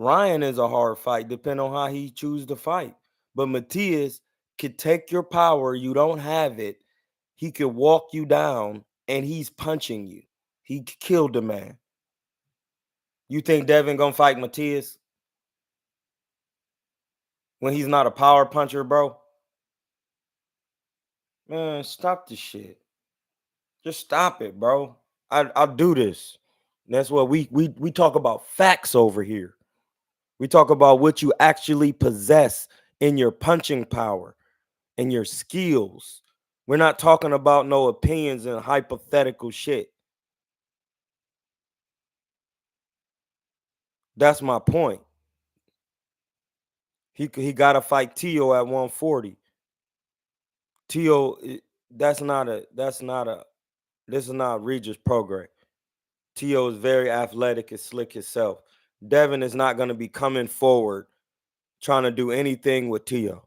Ryan is a hard fight, depending on how he chooses to fight. But Matias could take your power, you don't have it. He could walk you down, and he's punching you. He killed the man. You think Devin gonna fight Matias when he's not a power puncher, bro? Man, stop this shit. Just stop it, bro. I'll do this. That's what we talk about facts over here. We talk about what you actually possess in your punching power and your skills. We're not talking about no opinions and hypothetical shit. That's my point. He got to fight Tio at 140. Tio, this is not Regis program. Tio is very athletic and slick himself. Devin is not going to be coming forward trying to do anything with Tio.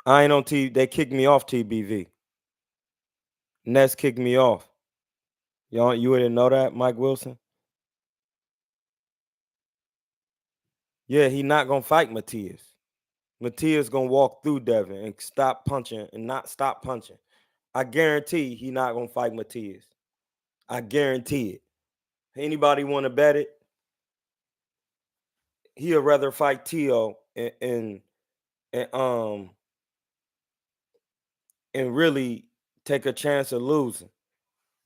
I ain't on T. They kicked me off TBV. Ness kicked me off. Y'all, you didn't know that, Mike Wilson? Yeah, he not gonna fight Matias. Matias gonna walk through Devin and stop punching and not stop punching. I guarantee he not gonna fight Matias. I guarantee it. Anybody want to bet it? He'll rather fight Tio and and really take a chance of losing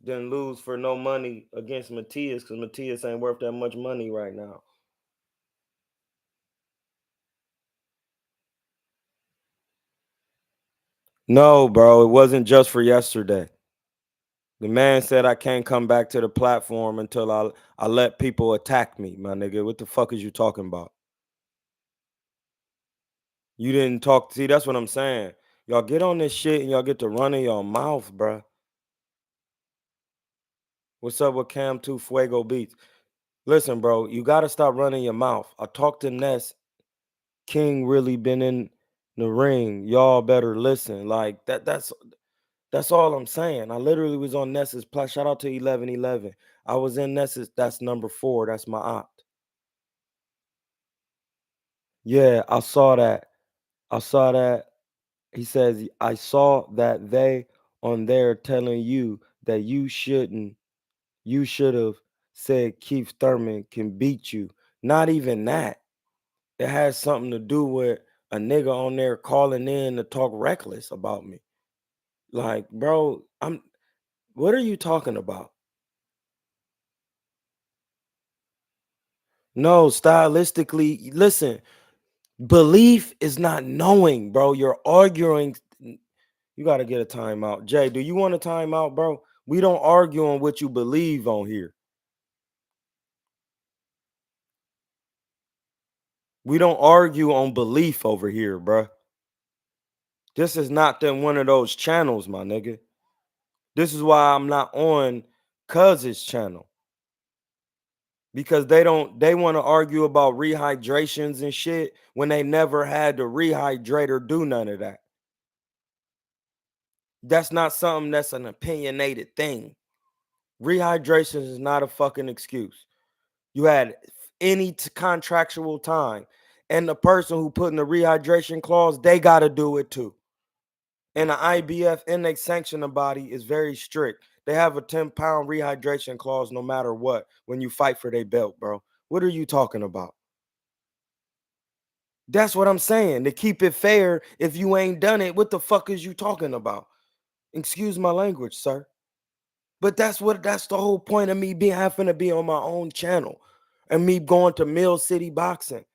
than lose for no money against Matias because Matias ain't worth that much money right now. No, bro, it wasn't just for yesterday. The man said I can't come back to the platform until I let people attack me, my nigga. What the fuck is you talking about? You didn't talk. See, that's what I'm saying. Y'all get on this shit and y'all get to running your mouth, bruh. What's up with Cam 2 Fuego Beats? Listen, bro, you got to stop running your mouth. I talked to Ness. King really been in the ring. Y'all better listen. Like that's all I'm saying. I literally was on Ness's plus. Shout out to 1111. I was in Ness's. That's number 4. That's my aunt. Yeah, I saw that. I saw that. He says, I saw that they on there telling you that you should have said Keith Thurman can beat you. Not even that. It has something to do with a nigga on there calling in to talk reckless about me. Like, bro, what are you talking about? No, stylistically, listen, belief is not knowing, bro. You're arguing. You got to get a timeout. Jay, do you want a timeout, bro? We don't argue on what you believe on here. We don't argue on belief over here, bro. This is not one of those channels, my nigga. This is why I'm not on Cuz's channel. Because they want to argue about rehydrations and shit when they never had to rehydrate or do none of that. That's not something that's an opinionated thing. Rehydration is not a fucking excuse. You had any contractual time, and the person who put in the rehydration clause, they got to do it too. And the IBF and they sanctioning body is very strict. They have a 10-pound rehydration clause no matter what when you fight for their belt, bro. What are you talking about? That's what I'm saying. To keep it fair, if you ain't done it, what the fuck is you talking about? Excuse my language, sir. But that's the whole point of me having to be on my own channel and me going to Mill City Boxing.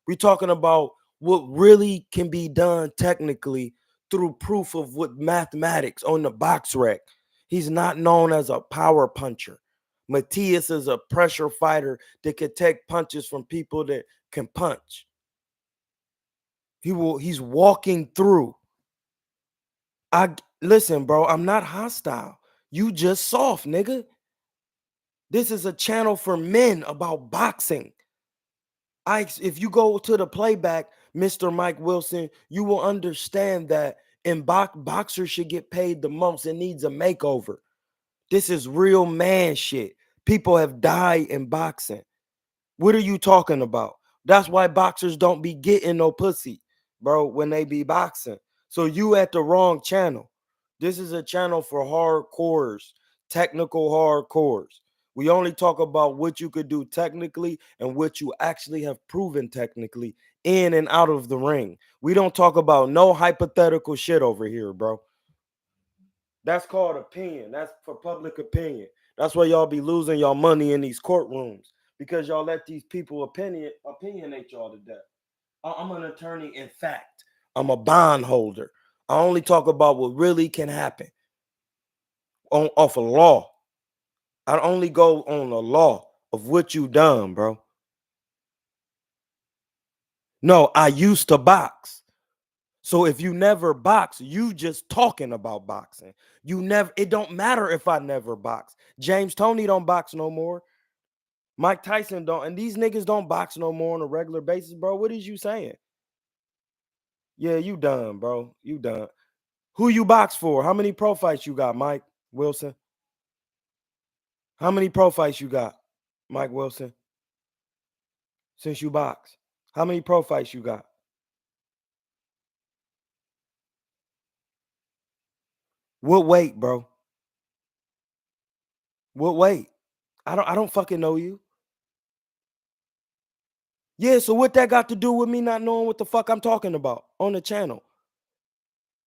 We're talking about what really can be done technically through proof of what mathematics on the box rec. He's not known as a power puncher. Matias is a pressure fighter that can take punches from people that can punch. He's walking through. Listen, bro, I'm not hostile. You just soft, nigga. This is a channel for men about boxing. If you go to the playback, Mr. Mike Wilson, you will understand that boxers should get paid the most. It needs a makeover. This is real man shit. People have died in boxing. What are you talking about? That's why boxers don't be getting no pussy, bro, when they be boxing. So you at the wrong channel. This is a channel for hardcores, technical hardcores. We only talk about what you could do technically and what you actually have proven technically in and out of the ring. We don't talk about no hypothetical shit over here, bro. That's called opinion. That's for public opinion. That's why y'all be losing y'all money in these courtrooms because y'all let these people opinionate y'all to death. I'm an attorney in fact. I'm a bond holder. I only talk about what really can happen off of law. I only go on the law of what you done, bro. No, I used to box. So if you never box, you just talking about boxing. It don't matter if I never box. James Toney don't box no more. Mike Tyson don't, and these niggas don't box no more on a regular basis, bro. What is you saying? Yeah, you done, bro. You done. Who you box for? How many pro fights you got, Mike Wilson? How many pro fights you got, Mike Wilson? Since you box, how many pro fights you got? What weight, bro? What weight? I don't fucking know you. Yeah, so what that got to do with me not knowing what the fuck I'm talking about on the channel?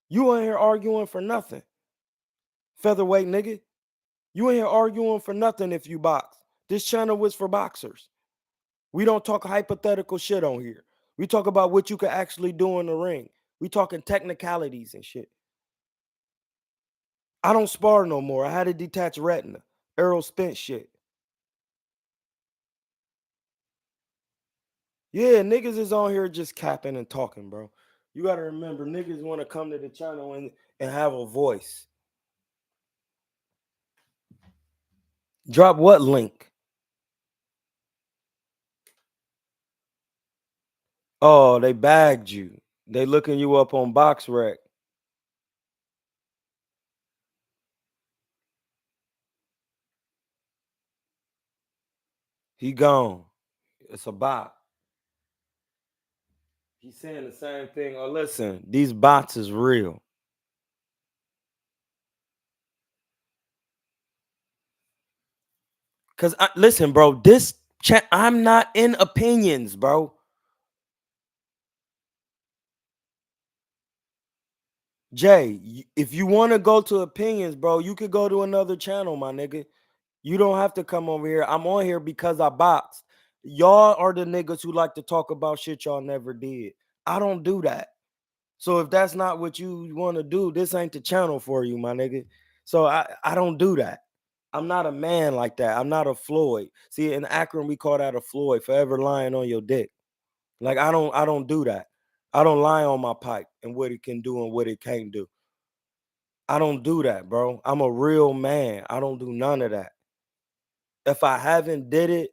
You in here arguing for nothing. Featherweight nigga. You in here arguing for nothing if you box. This channel was for boxers. We don't talk hypothetical shit on here. We talk about what you can actually do in the ring. We talking technicalities and shit. I don't spar no more. I had a detached retina. Errol Spence shit. Yeah, niggas is on here just capping and talking, bro. You got to remember, niggas want to come to the channel and have a voice. Drop what link? Oh, they bagged you. They looking you up on BoxRec. He gone. It's a bot. He's saying the same thing. Oh, listen, these bots is real. Cause listen, bro, I'm not in opinions, bro. Jay, if you want to go to opinions, bro, you could go to another channel, my nigga. You don't have to come over here. I'm on here because I boxed. Y'all are the niggas who like to talk about shit y'all never did. I don't do that. So if that's not what you want to do, this ain't the channel for you, my nigga. So I don't do that. I'm not a man like that. I'm not a Floyd. See, in Akron, we call that a Floyd, forever lying on your dick. Like I don't do that. I don't lie on my pipe and what it can do and what it can't do. I don't do that, bro. I'm a real man. I don't do none of that. If I haven't did it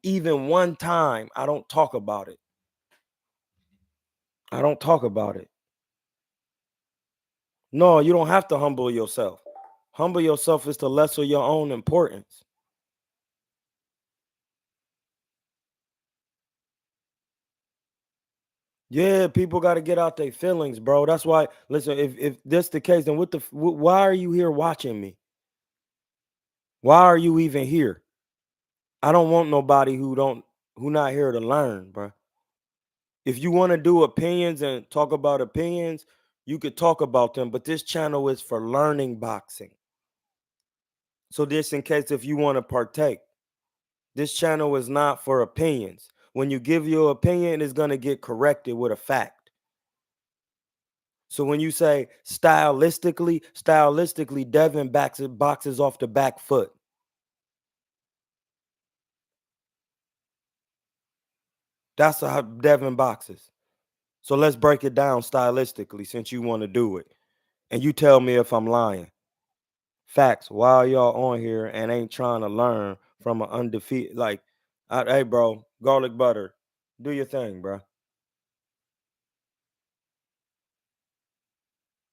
even one time, I don't talk about it. I don't talk about it. No, you don't have to humble yourself. Humble yourself is to lesser your own importance. Yeah, people got to get out their feelings, bro. That's why. Listen, if that's the case, then why are you here watching me? Why are you even here? I don't want nobody who not here to learn, bro. If you want to do opinions and talk about opinions, you could talk about them, but this channel is for learning boxing. So this in case if you want to partake. This channel is not for opinions. When you give your opinion, it's going to get corrected with a fact. So when you say stylistically, Devin boxes off the back foot. That's how Devin boxes. So let's break it down stylistically since you want to do it. And you tell me if I'm lying. Facts. Why are y'all on here and ain't trying to learn from an undefeated? Like, hey, bro, garlic butter, do your thing, bro.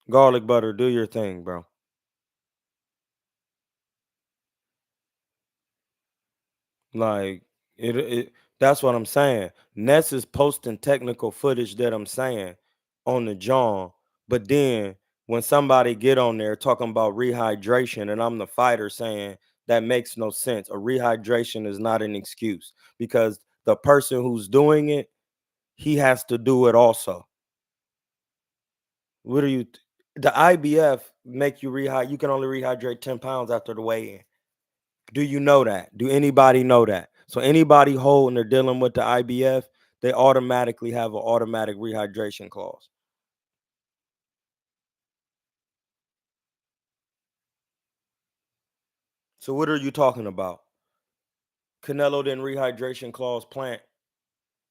Garlic butter, do your thing, bro. Like that's what I'm saying. Ness is posting technical footage that I'm saying on the John, but then when somebody get on there talking about rehydration and I'm the fighter saying that makes no sense. A rehydration is not an excuse because the person who's doing it, he has to do it also. What are you the IBF make you rehydrate? You can only rehydrate 10 pounds after the weigh-in. Do you know that? Do anybody know that? So anybody holding or dealing with the IBF, they automatically have an automatic rehydration clause. So what are you talking about? Canelo didn't rehydration clause plant.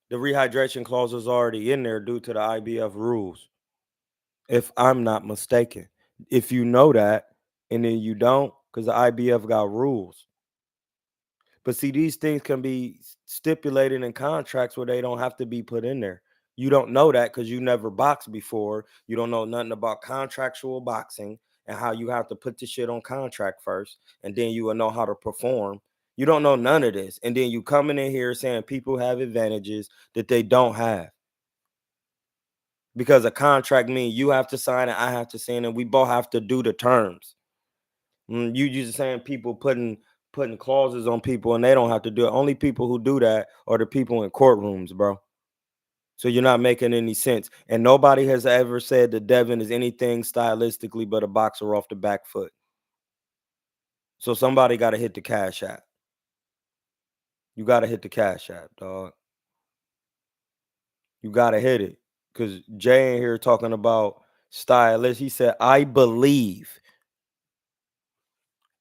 The rehydration clause is already in there due to the IBF rules. If I'm not mistaken. If you know that and then you don't, because the IBF got rules. But see, these things can be stipulated in contracts where they don't have to be put in there. You don't know that because you never boxed before. You don't know nothing about contractual boxing and how you have to put the shit on contract first, and then you will know how to perform. You don't know none of this. And then you coming in here saying people have advantages that they don't have. Because a contract means you have to sign it, I have to sign it, we both have to do the terms. You just saying people putting clauses on people and they don't have to do it. Only people who do that are the people in courtrooms, bro. So you're not making any sense. And nobody has ever said that Devin is anything stylistically but a boxer off the back foot. So somebody got to hit the cash app. You got to hit the cash app, dog. You got to hit it. Because Jay in here talking about stylist. He said, I believe.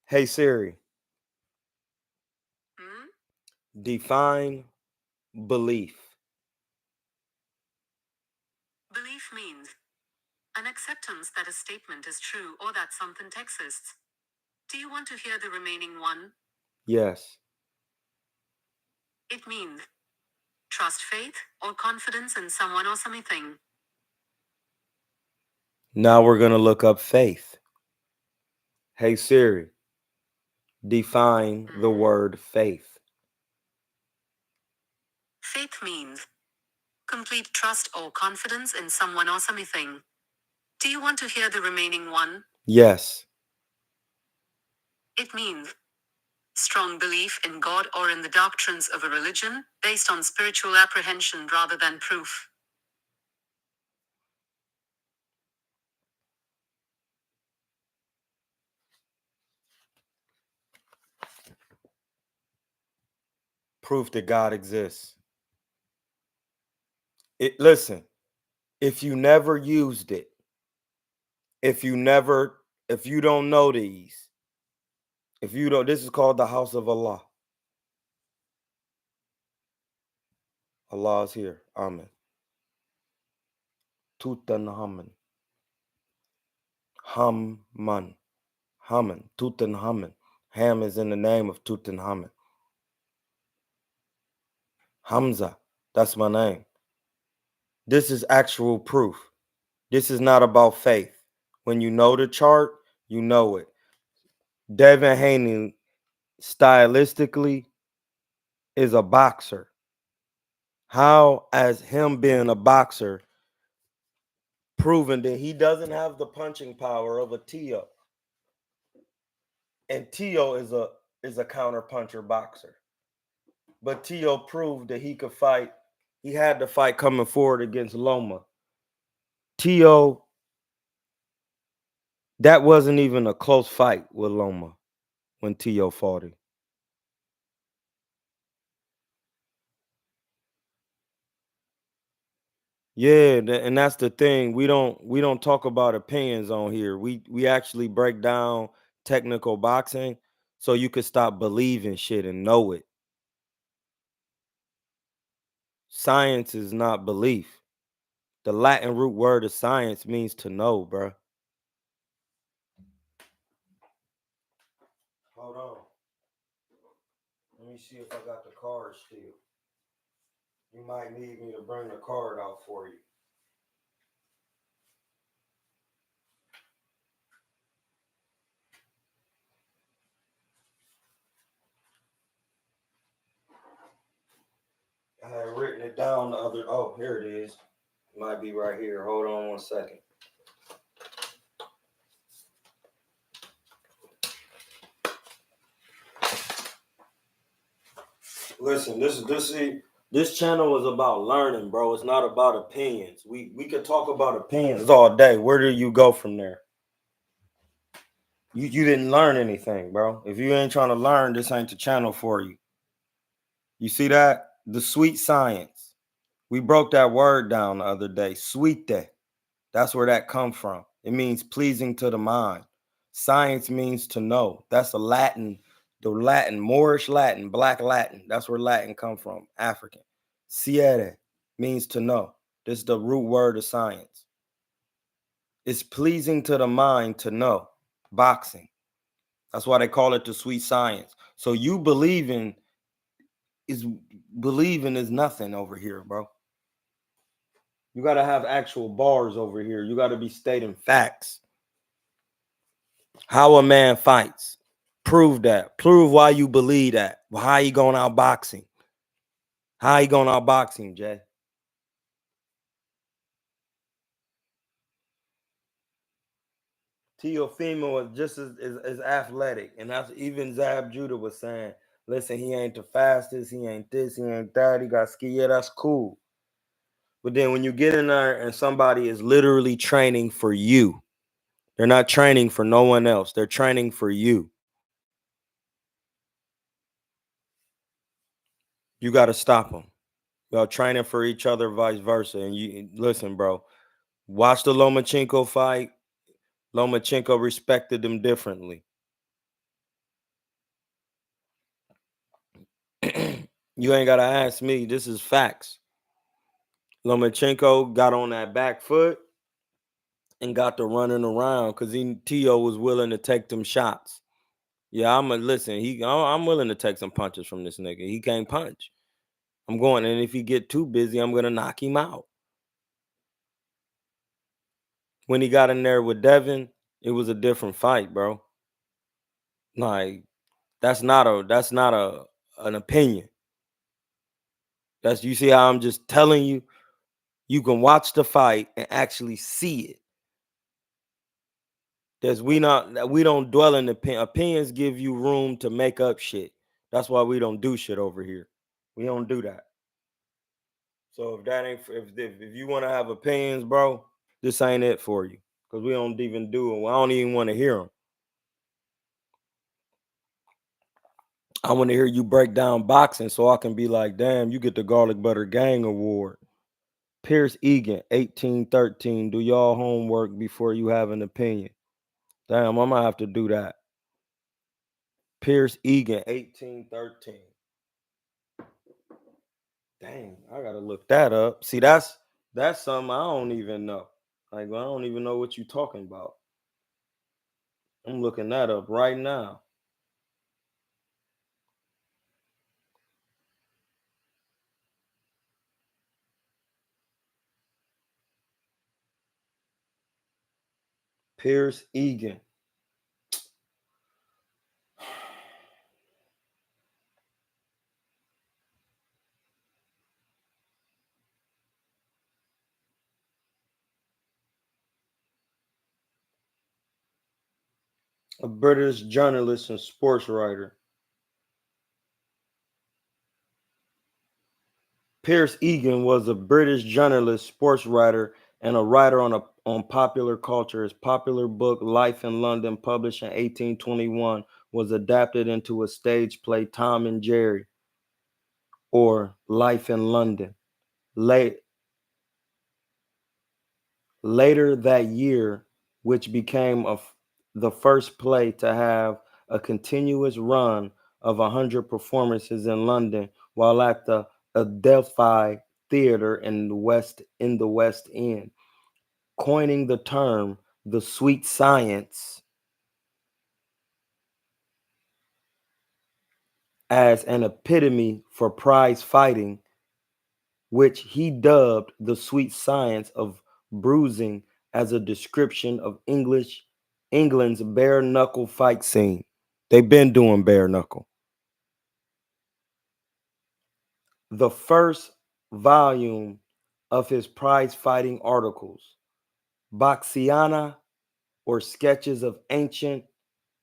Hey, Siri. Define belief. Belief means an acceptance that a statement is true or that something exists. Do you want to hear the remaining one? Yes. It means trust, faith, or confidence in someone or something. Now we're going to look up faith. Hey Siri, define the word faith. Faith means complete trust or confidence in someone or something. Do you want to hear the remaining one? Yes. It means strong belief in God or in the doctrines of a religion, based on spiritual apprehension rather than proof. Proof that God exists. Listen, If you never used it, if you don't know these, if you don't, this is called the house of Allah. Allah is here. Amen. Tutankhamun. Haman. Haman. Tutankhamun. Ham is in the name of Tutankhamun. Hamza. That's my name. This is actual proof. This is not about faith. When you know the chart, you know it. Devin Haney, stylistically, is a boxer. How, as him being a boxer, proven that he doesn't have the punching power of a Tio. And Tio is a counter puncher boxer. But Tio proved that he could fight. He had the fight coming forward against Loma. Tio, that wasn't even a close fight with Loma when Tio fought him. Yeah, and that's the thing. We don't talk about opinions on here. We actually break down technical boxing so you could stop believing shit and know it. Science is not belief. The Latin root word of science means to know, bro. Hold on. Let me see if I got the card still. You might need me to bring the card out for you. I had written it down the other. Oh, here it is. It might be right here. Hold on 1 second. Listen, this channel is about learning, bro. It's not about opinions. We could talk about opinions all day. Where do you go from there? You didn't learn anything, bro. If you ain't trying to learn, this ain't the channel for you. You see that? The sweet science. We broke that word down the other day. Suite. That's where that come from. It means pleasing to the mind. Science means to know. That's the Latin, Moorish Latin, Black Latin. That's where Latin come from, African. Siete means to know. This is the root word of science. It's pleasing to the mind to know. Boxing. That's why they call it the sweet science. So you believing is nothing over here, bro. You got to have actual bars over here. You got to be stating facts. How a man fights. Prove that. Prove why you believe that. How you going out boxing? How you going out boxing, Jay? Teofimo is just as athletic. And that's even Zab Judah was saying, listen, he ain't the fastest, he ain't this, he ain't that, he got ski. Yeah, that's cool. But then when you get in there and somebody is literally training for you, they're not training for no one else. They're training for you. You got to stop them. Y'all training for each other, vice versa. And you listen, bro. Watch the Lomachenko fight. Lomachenko respected them differently. You ain't gotta ask me. This is facts. Lomachenko got on that back foot and got to running around because Tio was willing to take them shots. Yeah, I'm willing to take some punches from this nigga. He can't punch. I'm going, and if he get too busy, I'm gonna knock him out. When he got in there with Devin, it was a different fight, bro. Like that's not an opinion. You see how I'm just telling you. You can watch the fight and actually see it. We don't dwell in opinions. Give you room to make up shit. That's why we don't do shit over here. We don't do that. So if you want to have opinions, bro, this ain't it for you because we don't even do it. I don't even want to hear them. I want to hear you break down boxing so I can be like, damn, you get the Garlic Butter Gang Award. Pierce Egan, 1813. Do y'all homework before you have an opinion. Damn, I might have to do that. Pierce Egan, 1813. Dang, I gotta look that up. See, that's something I don't even know. Like, I don't even know what you're talking about. I'm looking that up right now. Pierce Egan. A British journalist and sports writer. Pierce Egan was a British journalist, sports writer, and a writer on popular culture. His popular book, Life in London, published in 1821, was adapted into a stage play, Tom and Jerry, or Life in London. Later that year, which became the first play to have a continuous run of 100 performances in London, while at the Adelphi Theatre in the West End, coining the term the sweet science as an epitome for prize fighting, which he dubbed the sweet science of bruising as a description of England's bare knuckle fight scene. They've been doing bare knuckle. The first volume of his prize fighting articles, Boxiana, or Sketches of Ancient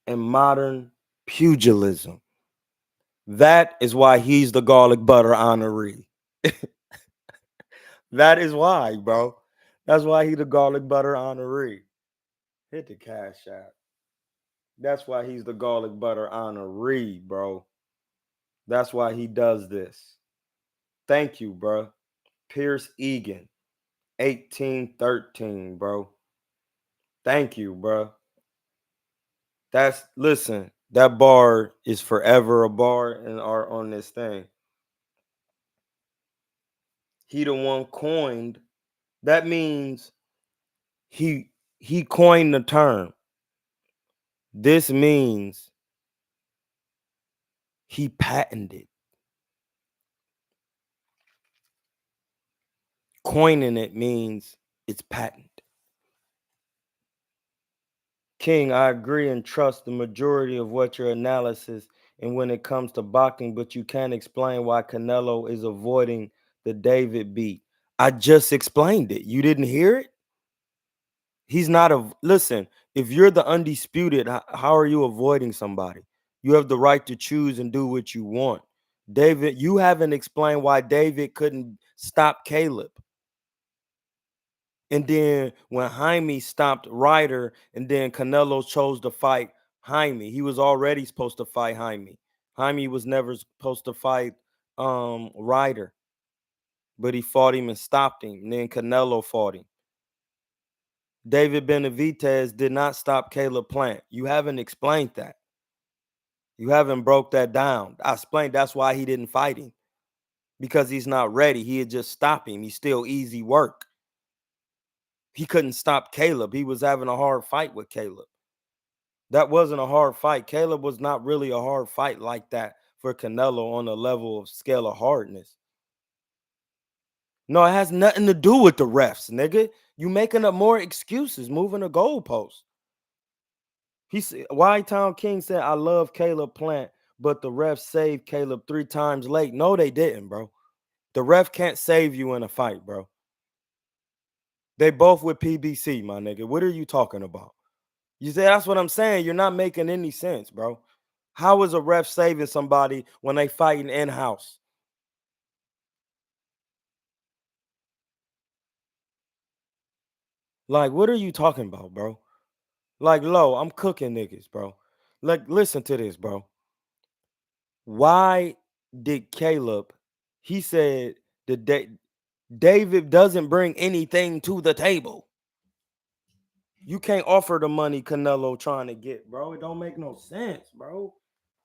and Modern Pugilism. That is why he's the garlic butter honoree. That is why, bro. That's why he's the garlic butter honoree. Hit the cash app. That's why he's the garlic butter honoree, bro. That's why he does this. Thank you, bro. Pierce Egan, 1813, bro. Thank you, bro. Listen, that bar is forever a bar and art on this thing. He the one coined. That means he coined the term. This means he patented. Coining it means it's patent. King, I agree and trust the majority of what your analysis and when it comes to boxing, but you can't explain why Canelo is avoiding the David beat. I just explained it. You didn't hear it? He's not a listen. If you're the undisputed, how are you avoiding somebody? You have the right to choose and do what you want. David, you haven't explained why David couldn't stop Caleb. And then when Jaime stopped Ryder, and then Canelo chose to fight Jaime, he was already supposed to fight Jaime. Jaime was never supposed to fight Ryder, but he fought him and stopped him. And then Canelo fought him. David Benavidez did not stop Caleb Plant. You haven't explained that. You haven't broke that down. I explained that's why he didn't fight him. Because he's not ready. He had just stopped him. He's still easy work. He couldn't stop Caleb. He was having a hard fight with Caleb. That wasn't a hard fight. Caleb was not really a hard fight like that for Canelo on a level of scale of hardness. No, it has nothing to do with the refs, nigga. You making up more excuses, moving the goalpost. He said, White Town King said, I love Caleb Plant, but the refs saved Caleb 3 times late. No, they didn't, bro. The ref can't save you in a fight, bro. They both with PBC, my nigga. What are you talking about? You say that's what I'm saying. You're not making any sense, bro. How is a ref saving somebody when they fighting in-house? Like, what are you talking about, bro? Like, low, I'm cooking niggas, bro. Like, listen to this, bro. Why did Caleb, he said the day David doesn't bring anything to the table. You can't offer the money Canelo trying to get, bro. It don't make no sense, bro.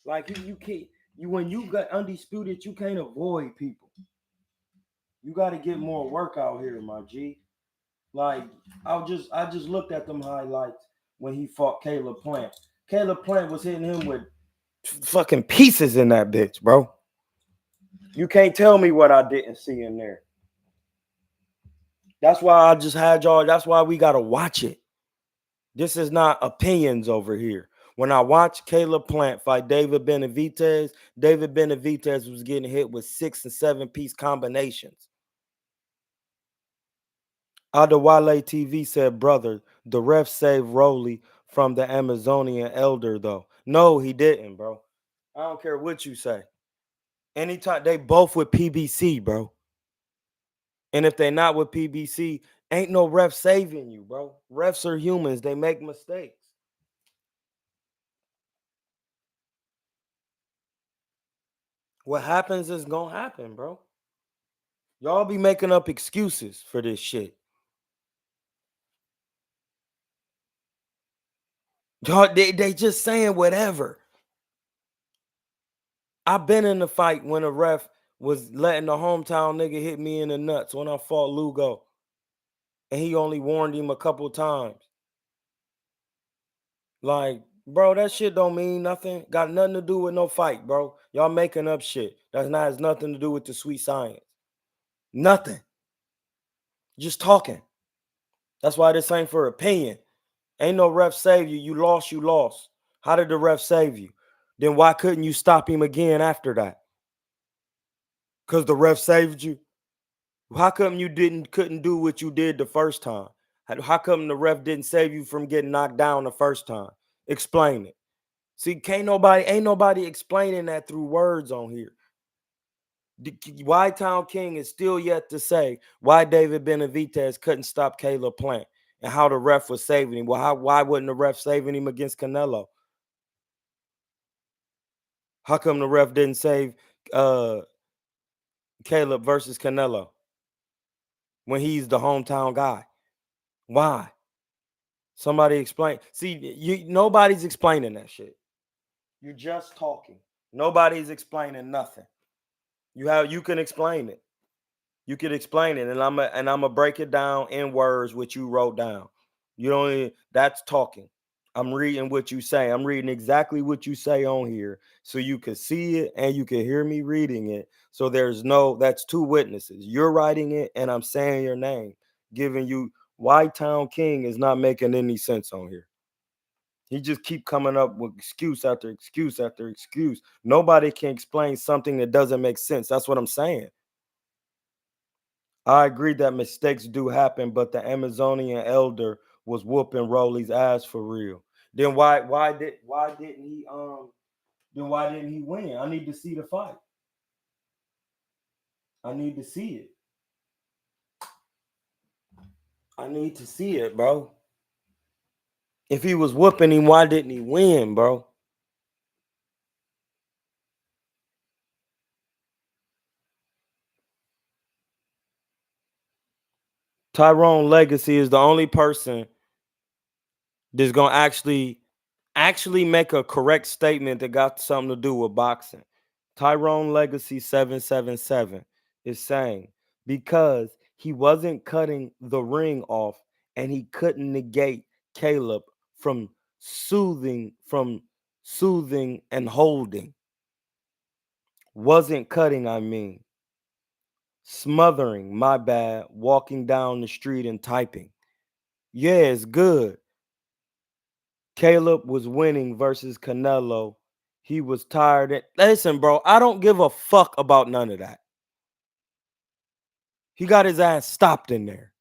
Like you can't when you got undisputed, you can't avoid people. You got to get more work out here, my G. Like I just looked at them highlights when he fought Caleb Plant. Caleb Plant was hitting him with fucking pieces in that bitch, bro. You can't tell me what I didn't see in there. That's why I just had y'all. That's why we gotta watch it. This is not opinions over here. When I watched Caleb Plant fight David Benavidez was getting hit with 6 and 7 piece combinations. Adewale TV said, brother, the ref saved Rowley from the Amazonian elder, though. No, he didn't, bro. I don't care what you say. Anytime they both with PBC, bro. And if they're not with PBC, ain't no ref saving you, bro. Refs are humans. They make mistakes. What happens is gonna happen, bro. Y'all be making up excuses for this shit. Y'all, they just saying whatever. I've been in the fight when a ref was letting the hometown nigga hit me in the nuts when I fought Lugo. And he only warned him a couple times. Like, bro, that shit don't mean nothing. Got nothing to do with no fight, bro. Y'all making up shit. That has nothing to do with the sweet science. Nothing. Just talking. That's why this ain't for opinion. Ain't no ref save you. You lost, you lost. How did the ref save you? Then why couldn't you stop him again after that? Because the ref saved you? How come you couldn't do what you did the first time? How come the ref didn't save you from getting knocked down the first time? Explain it. See, ain't nobody explaining that through words on here. Why Town King is still yet to say why David Benavidez couldn't stop Caleb Plant and how the ref was saving him. Well, why wasn't the ref saving him against Canelo? How come the ref didn't save Caleb versus Canelo when he's the hometown guy? Why? Somebody explain. See, nobody's explaining that shit. You're just talking. Nobody's explaining nothing. You can explain it. You can explain it, and I'm gonna break it down in words which you wrote down. You don't even, that's talking. I'm reading what you say. I'm reading exactly what you say on here, so you can see it and you can hear me reading it. So that's two witnesses. You're writing it, and I'm saying your name, giving you White Town King is not making any sense on here. He just keep coming up with excuse after excuse after excuse. Nobody can explain something that doesn't make sense. That's what I'm saying. I agree that mistakes do happen, but the Amazonian elder was whooping Rowley's ass for real. Then why didn't he win? I need to see the fight. I need to see it. I need to see it, bro. If he was whooping him, why didn't he win, bro? Tyrone Legacy is the only person that's gonna actually make a correct statement that got something to do with boxing. Tyrone Legacy 777 is saying because he wasn't cutting the ring off and he couldn't negate Caleb from soothing and holding. Wasn't cutting, I mean. Smothering, my bad, walking down the street and typing. Yeah, it's good. Caleb was winning versus Canelo. He was tired. Listen, bro, I don't give a fuck about none of that. He got his ass stopped in there.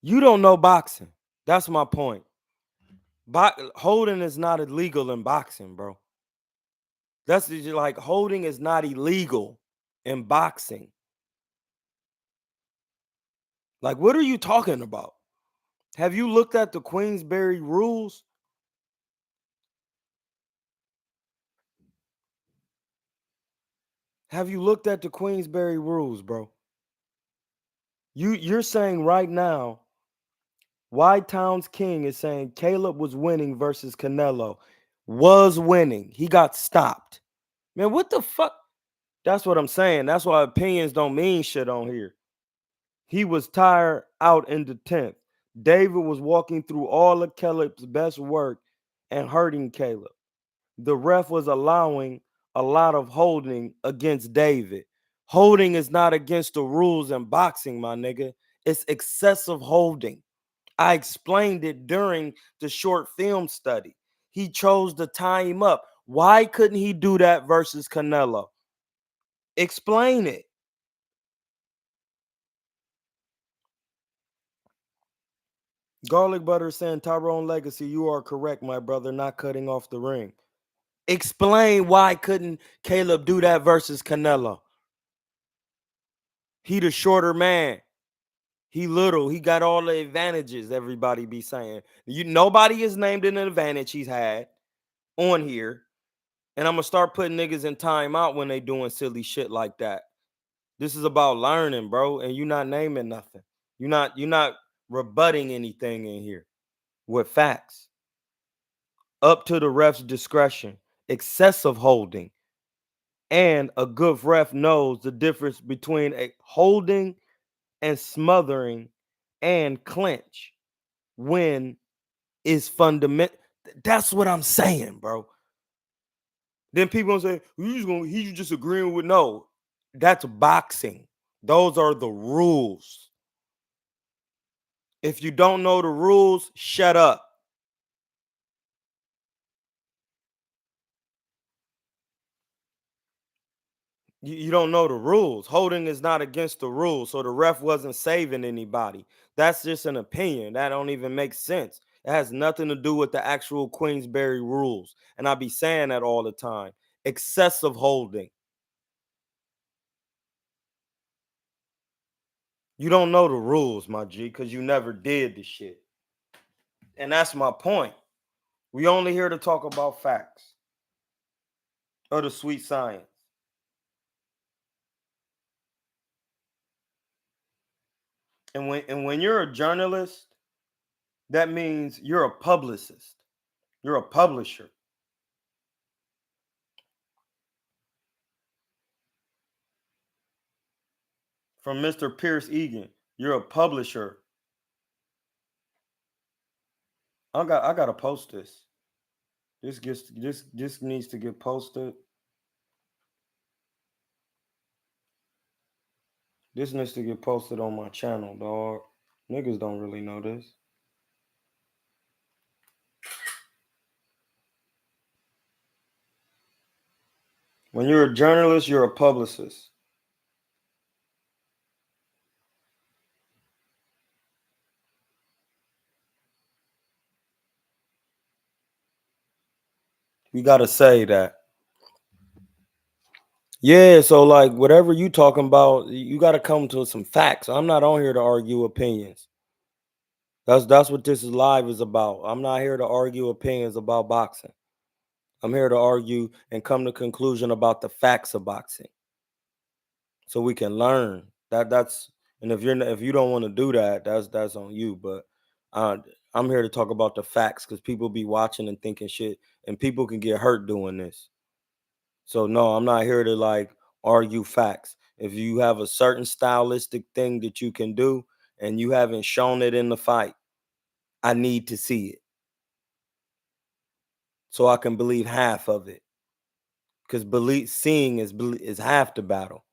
You don't know boxing. That's my point. Holding is not illegal in boxing, bro. That's just like holding is not illegal in boxing. Like, what are you talking about? Have you looked at the Queensberry rules? Have you looked at the Queensberry rules, bro? You're saying right now, White Town's King is saying Caleb was winning versus Canelo. Was winning. He got stopped. Man, what the fuck? That's what I'm saying. That's why opinions don't mean shit on here. He was tired out in the 10th. David was walking through all of Caleb's best work and hurting Caleb. The ref was allowing a lot of holding against David. Holding is not against the rules in boxing, my nigga. It's excessive holding. I explained it during the short film study. He chose to tie him up. Why couldn't he do that versus Canelo? Explain it. Garlic Butter saying, Tyrone Legacy, you are correct, my brother, not cutting off the ring. Explain why couldn't Caleb do that versus Canelo? He the shorter man. He little. He got all the advantages, everybody be saying. Nobody is named an advantage he's had on here. And I'm going to start putting niggas in timeout when they doing silly shit like that. This is about learning, bro, and you're not naming nothing. You're not rebutting anything in here with facts. Up to the ref's discretion, excessive holding, and a good ref knows the difference between a holding and smothering and clinch when is fundamental. That's what I'm saying, bro. Then people gonna say, he's just agreeing with no. That's boxing. Those are the rules. If you don't know the rules, shut up. You don't know the rules. Holding is not against the rules, so the ref wasn't saving anybody. That's just an opinion. That don't even make sense. It has nothing to do with the actual Queensberry rules. And I be saying that all the time. Excessive holding. You don't know the rules, my G, because you never did the shit. And that's my point. We only here to talk about facts or the sweet science. And when you're a journalist, that means you're a publicist. You're a publisher. From Mr. Pierce Egan, you're a publisher. I gotta post this. This needs to get posted. This needs to get posted on my channel, dog. Niggas don't really know this. When you're a journalist, you're a publicist. You gotta say that. Yeah, so like whatever you talking about, you gotta come to some facts. I'm not on here to argue opinions. That's what this is live is about. I'm not here to argue opinions about boxing. I'm here to argue and come to conclusion about the facts of boxing, so we can learn. That's and if you don't want to do that, that's on you. But I'm here to talk about the facts because people be watching and thinking shit, and people can get hurt doing this. So no, I'm not here to like argue facts. If you have a certain stylistic thing that you can do and you haven't shown it in the fight, I need to see it so I can believe half of it. Because seeing is half the battle.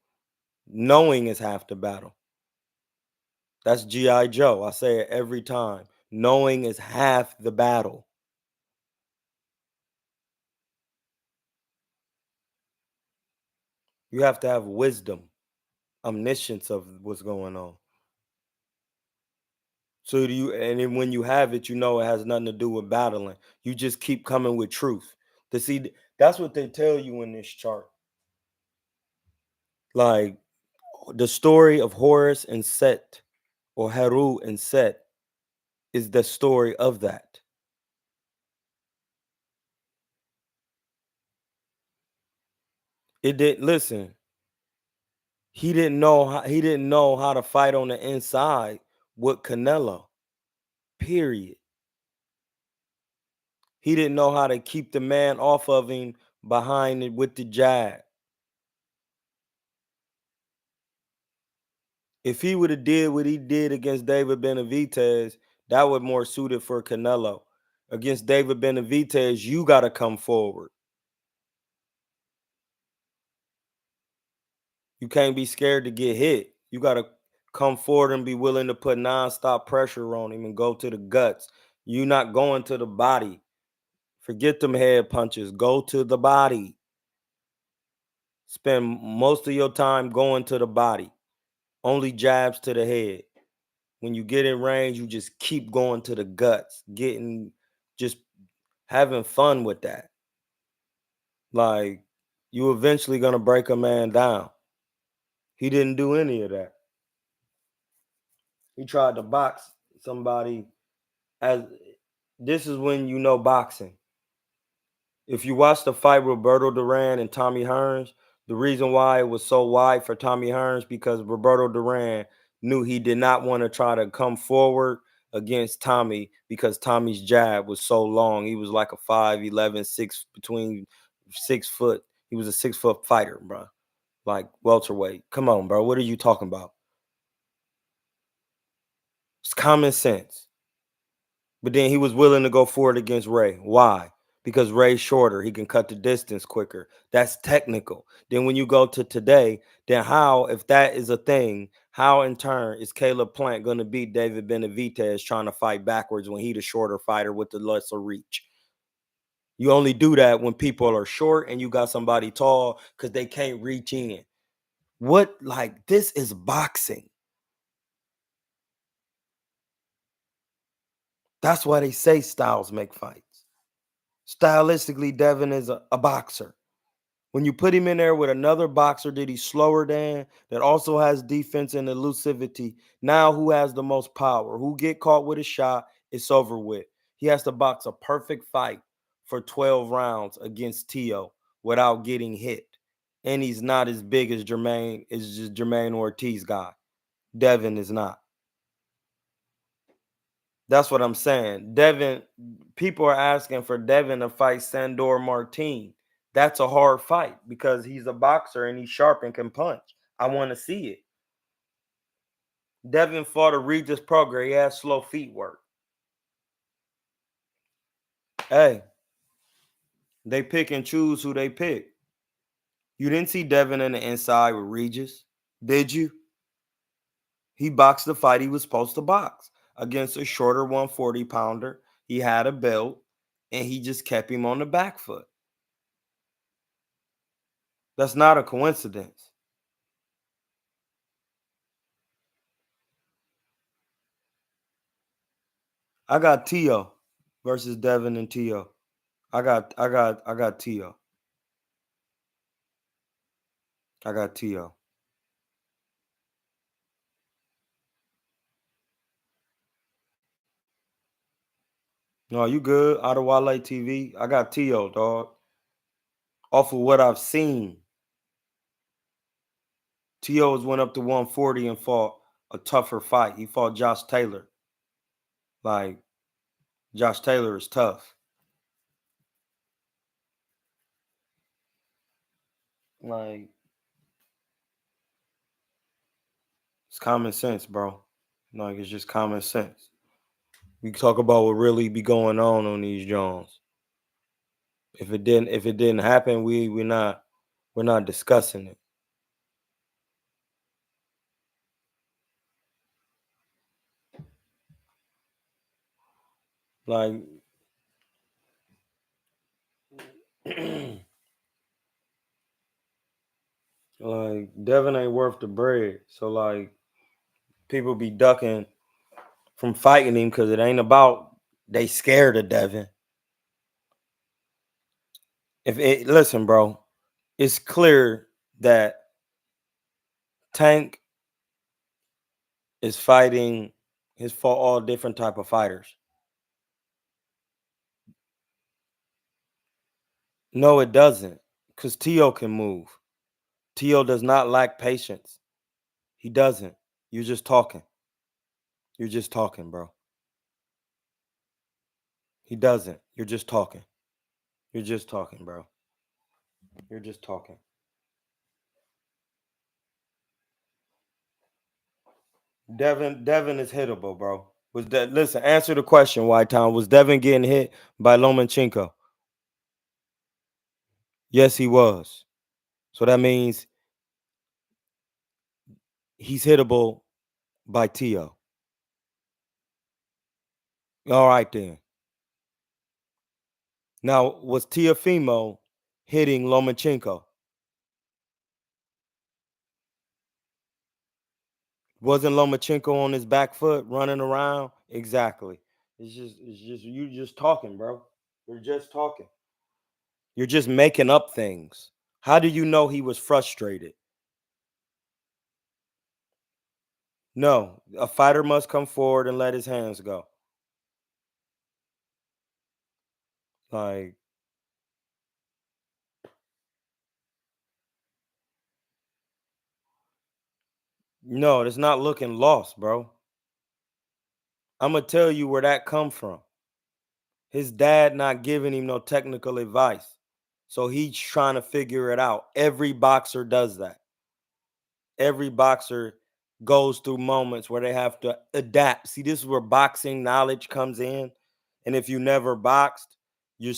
Knowing is half the battle. That's G.I. Joe. I say it every time. Knowing is half the battle. You have to have wisdom, omniscience of what's going on. So do you, and then when you have it, you know it has nothing to do with battling. You just keep coming with truth. To see, that's what they tell you in this chart. Like the story of Horus and Set, or Heru and Set, is the story of that. It did. Listen, He didn't know how to fight on the inside with Canelo. Period. He didn't know how to keep the man off of him behind it with the jab. If he would have did what he did against David Benavidez, that would more suited for Canelo. Against David Benavidez, you got to come forward. You can't be scared to get hit. You got to come forward and be willing to put nonstop pressure on him and go to the guts. You're not going to the body. Forget them head punches. Go to the body. Spend most of your time going to the body. Only jabs to the head. When you get in range, you just keep going to the guts, just having fun with that. Like, you eventually gonna break a man down. He didn't do any of that. He tried to box somebody. As this is when you know boxing. If you watch the fight with Roberto Duran and Tommy Hearns, the reason why it was so wide for Tommy Hearns because Roberto Duran knew he did not want to try to come forward against Tommy because Tommy's jab was so long. He was like a 5'11", between 6 foot. He was a 6 foot fighter, bro. Like welterweight. Come on, bro. What are you talking about? It's common sense. But then he was willing to go forward against Ray. Why? Because Ray's shorter. He can cut the distance quicker. That's technical. Then when you go to today, then how, if that is a thing, how in turn is Caleb Plant going to beat David Benavidez trying to fight backwards when he the shorter fighter with the lesser reach? You only do that when people are short and you got somebody tall because they can't reach in. What, like, this is boxing. That's why they say styles make fights. Stylistically, Devin is a boxer. When you put him in there with another boxer that he's slower than, that also has defense and elusivity, now who has the most power? Who get caught with a shot, it's over with. He has to box a perfect fight for 12 rounds against Tio without getting hit. And he's not as big as Jermaine Ortiz guy. Devin is not. That's what I'm saying. Devin, people are asking for Devin to fight Sandor Martin. That's a hard fight because he's a boxer and he's sharp and can punch. I want to see it. Devin fought a Regis Prograis. He has slow feet work. Hey, they pick and choose who they pick. You didn't see Devin in the inside with Regis, did you? He boxed the fight he was supposed to box against a shorter 140 pounder. He had a belt and he just kept him on the back foot. That's not a coincidence. I got Tio versus Devin and Tio. I got Tio. I got Tio. No, you good? Out of Wale TV. I got Tio, dog. Off of what I've seen. Tio has went up to 140 and fought a tougher fight. He fought Josh Taylor. Like, Josh Taylor is tough. Like, it's common sense, bro. Like, it's just common sense. We talk about what really be going on these Jones. If it didn't happen, we're not discussing it. Like like Devin ain't worth the bread. So like people be ducking from fighting him because it ain't about they scared of Devin. Listen, bro, it's clear that Tank is fighting his for all different type of fighters. No, it doesn't. Because Tio can move. Tio does not lack patience. He doesn't. You're just talking. You're just talking, bro. He doesn't. You're just talking. You're just talking, bro. You're just talking. Devin is hittable, bro. Was that listen, answer the question, White Town. Was Devin getting hit by Lomachenko? Yes, he was. So that means he's hittable by Tio. All right then. Now, was Tiafimo hitting Lomachenko? Wasn't Lomachenko on his back foot running around? Exactly. It's just you just talking, bro. You're just talking. You're just making up things. How do you know he was frustrated? No, a fighter must come forward and let his hands go. Like, no, it's not looking lost, bro. I'm gonna tell you where that come from. His dad not giving him no technical advice. So he's trying to figure it out. Every boxer does that. Every boxer goes through moments where they have to adapt. See, this is where boxing knowledge comes in. And if you never boxed, you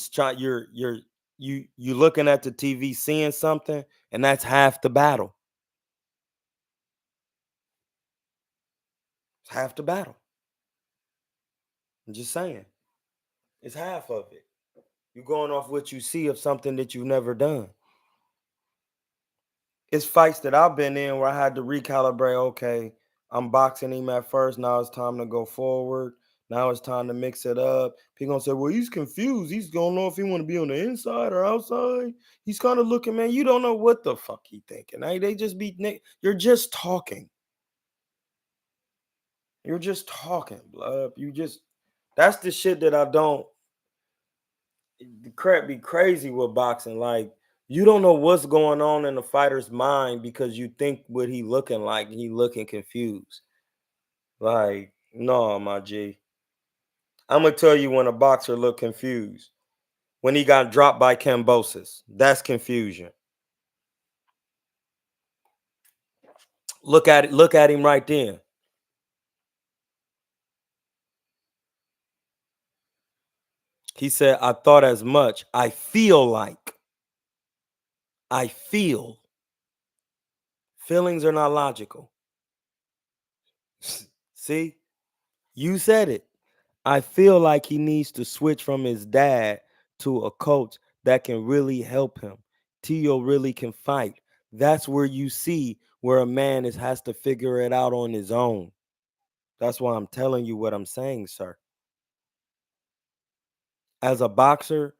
looking at the TV seeing something, and that's half the battle. It's half the battle. I'm just saying. It's half of it. You're going off what you see of something that you've never done. It's fights that I've been in where I had to recalibrate. Okay, I'm boxing him at first. Now it's time to go forward. Now it's time to mix it up. People gonna say, "Well, he's confused. He's gonna know if he want to be on the inside or outside." He's kind of looking, man. You don't know what the fuck he thinking. They just be. You're just talking. You're just talking, blood. You just. That's the shit that I don't. The crap be crazy with boxing. Like, you don't know what's going on in the fighter's mind because you think what he looking like, he looking confused. Like, no, my G. I'm gonna tell you when a boxer look confused. When he got dropped by Cambosis. That's confusion. Look at it, look at him right then. He said, I thought as much. I feel like. I feel. Feelings are not logical. See? You said it. I feel like he needs to switch from his dad to a coach that can really help him. Tio really can fight. That's where you see where a man has to figure it out on his own. That's why I'm telling you what I'm saying, sir. As a boxer,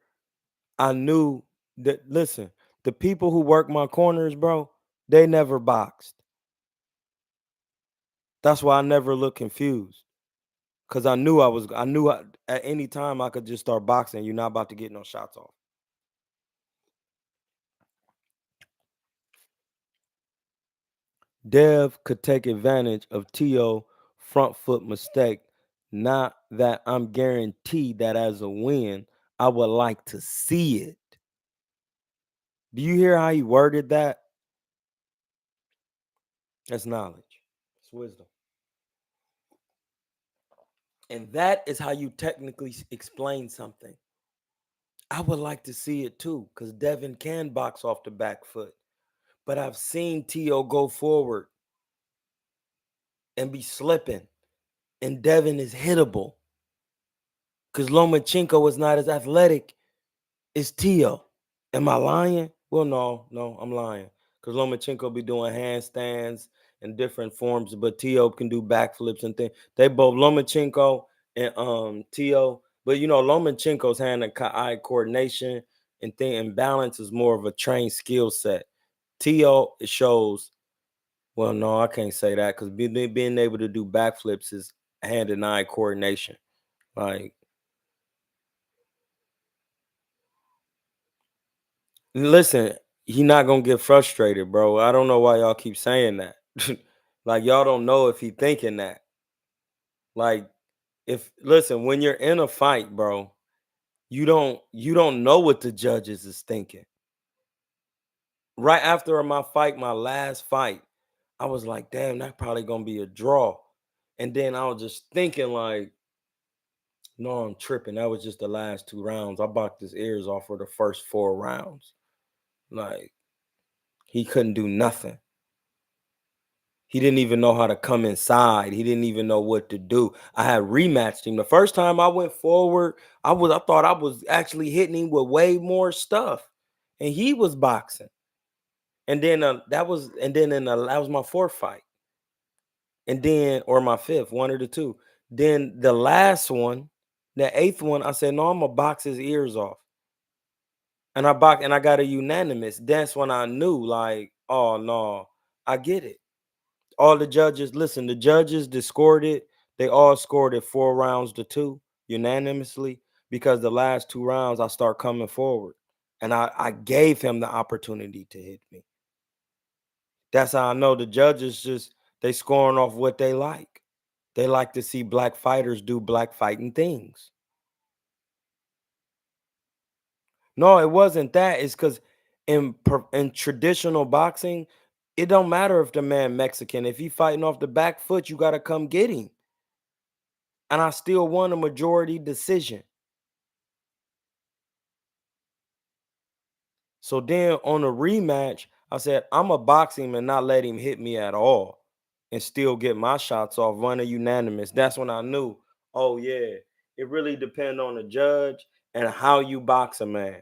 I knew that, listen, the people who work my corners, bro, they never boxed. That's why I never look confused. Cause at any time I could just start boxing. You're not about to get no shots off. Dev could take advantage of Tio front foot mistake. Not that I'm guaranteed that as a win, I would like to see it. Do you hear how he worded that? That's knowledge. It's wisdom. And that is how you technically explain something. I would like to see it too, because Devin can box off the back foot. But I've seen Tio go forward and be slipping. And Devin is hittable. Because Lomachenko is not as athletic as Tio. Am I lying? Well, no, I'm lying. Because Lomachenko be doing handstands and different forms, but Tio can do backflips and things. They both, Lomachenko and Tio, but you know, Lomachenko's hand-eye coordination and thing and balance is more of a trained skill set. Tio, it shows, well, no, I can't say that because being able to do backflips is hand and eye coordination. Like, listen, he not gonna get frustrated, bro. I don't know why y'all keep saying that. Like, y'all don't know if he thinking that. Like, listen, when you're in a fight, bro, you don't know what the judges is thinking. Right after my fight, my last fight, I was like, damn, that's probably gonna be a draw. And then I was just thinking, like, no, I'm tripping. That was just the last 2 rounds. I boxed his ears off for the first 4 rounds. Like, he couldn't do nothing. He didn't even know how to come inside. He didn't even know what to do. I had rematched him. The first time I went forward, I thought I was actually hitting him with way more stuff. And he was boxing. And then that was my 4th fight. And then, or my 5th, one of the two. Then the last one, the 8th one, I said, no, I'm gonna box his ears off. And I got a unanimous. That's when I knew, like, oh no, I get it. All the judges, listen, the judges that scored it, they all scored it 4 rounds to 2 unanimously, because the last 2 rounds I start coming forward. And I gave him the opportunity to hit me. That's how I know the judges they scoring off what they like. They like to see black fighters do black fighting things. No, it wasn't that. It's because in traditional boxing, it don't matter if the man Mexican. If he fighting off the back foot, you got to come get him. And I still won a majority decision. So then on a rematch, I said, I'm going to box him and not let him hit me at all and still get my shots off, run a unanimous. That's when I knew, oh, yeah, it really depends on the judge and how you box a man,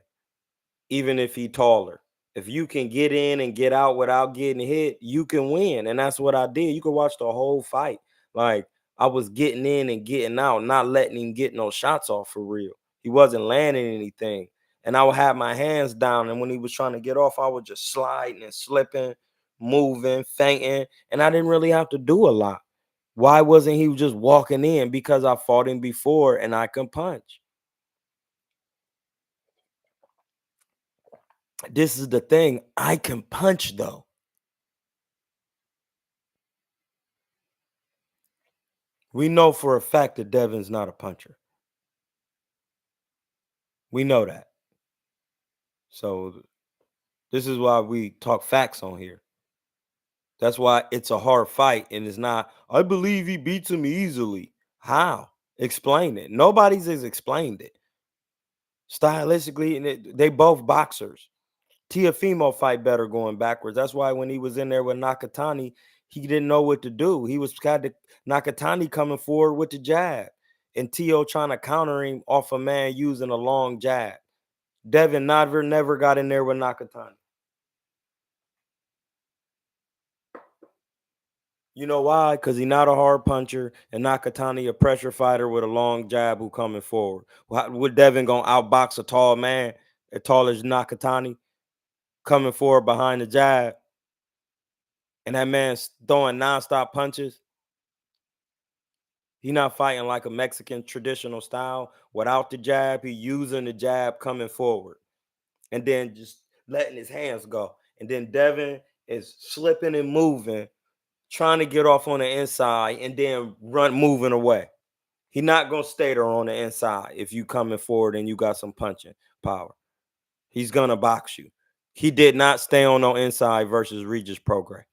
even if he taller. If you can get in and get out without getting hit, you can win. And that's what I did. You can watch the whole fight. Like, I was getting in and getting out, not letting him get no shots off for real. He wasn't landing anything. And I would have my hands down. And when he was trying to get off, I was just sliding and slipping, moving, fainting. And I didn't really have to do a lot. Why wasn't he just walking in? Because I fought him before and I can punch. This is the thing. I can punch, though. We know for a fact that Devin's not a puncher. We know that. So this is why we talk facts on here. That's why it's a hard fight, and it's not, I believe he beats him easily. How? Explain it. Nobody's has explained it. Stylistically, and they both boxers. Teofimo fight better going backwards. That's why when he was in there with Nakatani, he didn't know what to do. He was kind of Nakatani coming forward with the jab, and Teo trying to counter him off a man using a long jab. Devin never got in there with Nakatani. You know why? Because he's not a hard puncher, and Nakatani a pressure fighter with a long jab who coming forward. Would Devin gonna outbox a tall man, as tall as Nakatani, coming forward behind the jab, and that man's throwing nonstop punches? He not fighting like a Mexican traditional style without the jab. He using the jab coming forward, and then just letting his hands go. And then Devin is slipping and moving, trying to get off on the inside and then moving away. He's not gonna stay there on the inside if you coming forward and you got some punching power. He's gonna box you. He did not stay on the inside versus Regis Prograis.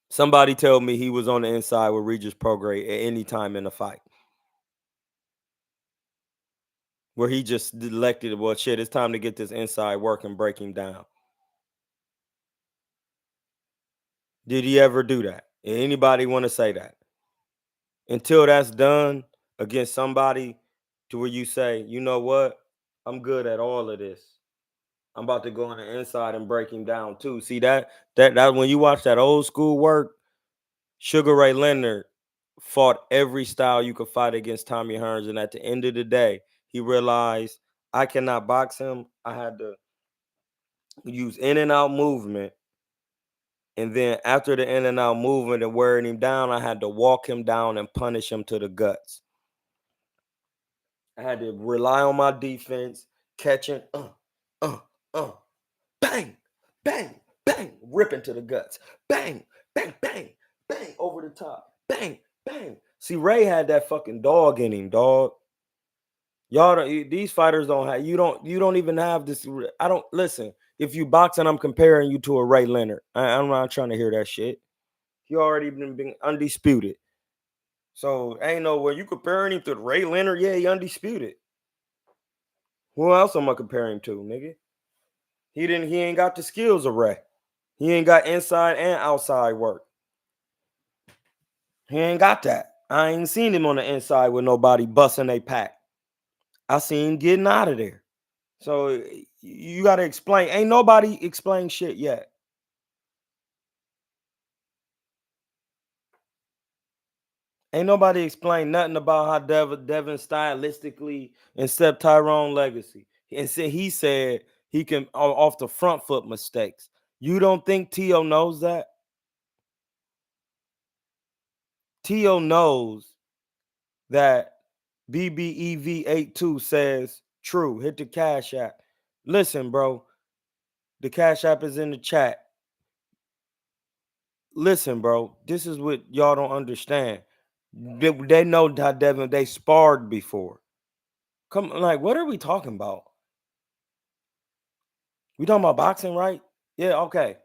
Somebody tell me he was on the inside with Regis Prograis at any time in the fight, where he just elected, well, shit, it's time to get this inside work and break him down. Did he ever do that? Anybody want to say that? Until that's done against somebody to where you say, you know what? I'm good at all of this. I'm about to go on the inside and break him down too. See that when you watch that old school work, Sugar Ray Leonard fought every style you could fight against Tommy Hearns, and at the end of the day, he realized I cannot box him. I had to use in and out movement, and then after the in and out movement and wearing him down, I had to walk him down and punish him to the guts. I had to rely on my defense, catching, bang, bang, bang, bang, ripping to the guts. Bang, bang, bang, bang, over the top. Bang, bang. See, Ray had that fucking dog in him, dog. Y'all don't, these fighters don't have, you don't even have this. I don't listen. If you boxing, I'm comparing you to a Ray Leonard. I'm not trying to hear that shit. He already been undisputed. So ain't no where you comparing him to Ray Leonard. Yeah, he undisputed. Who else am I comparing him to, nigga? He ain't got the skills of Ray. He ain't got inside and outside work. He ain't got that. I ain't seen him on the inside with nobody busting a pack. I seen him getting out of there. So you got to explain. Ain't nobody explained shit yet. Ain't nobody explained nothing about how Devin stylistically except Tyrone Legacy. And he said he can off the front foot mistakes. You don't think T.O. knows that? T.O. knows that BBEV82 says true. Hit the Cash App. Listen, bro. The Cash App is in the chat. Listen, bro. This is what y'all don't understand. They know how Devin, they sparred before. Come, like, what are we talking about? We talking about boxing, right? Yeah, okay.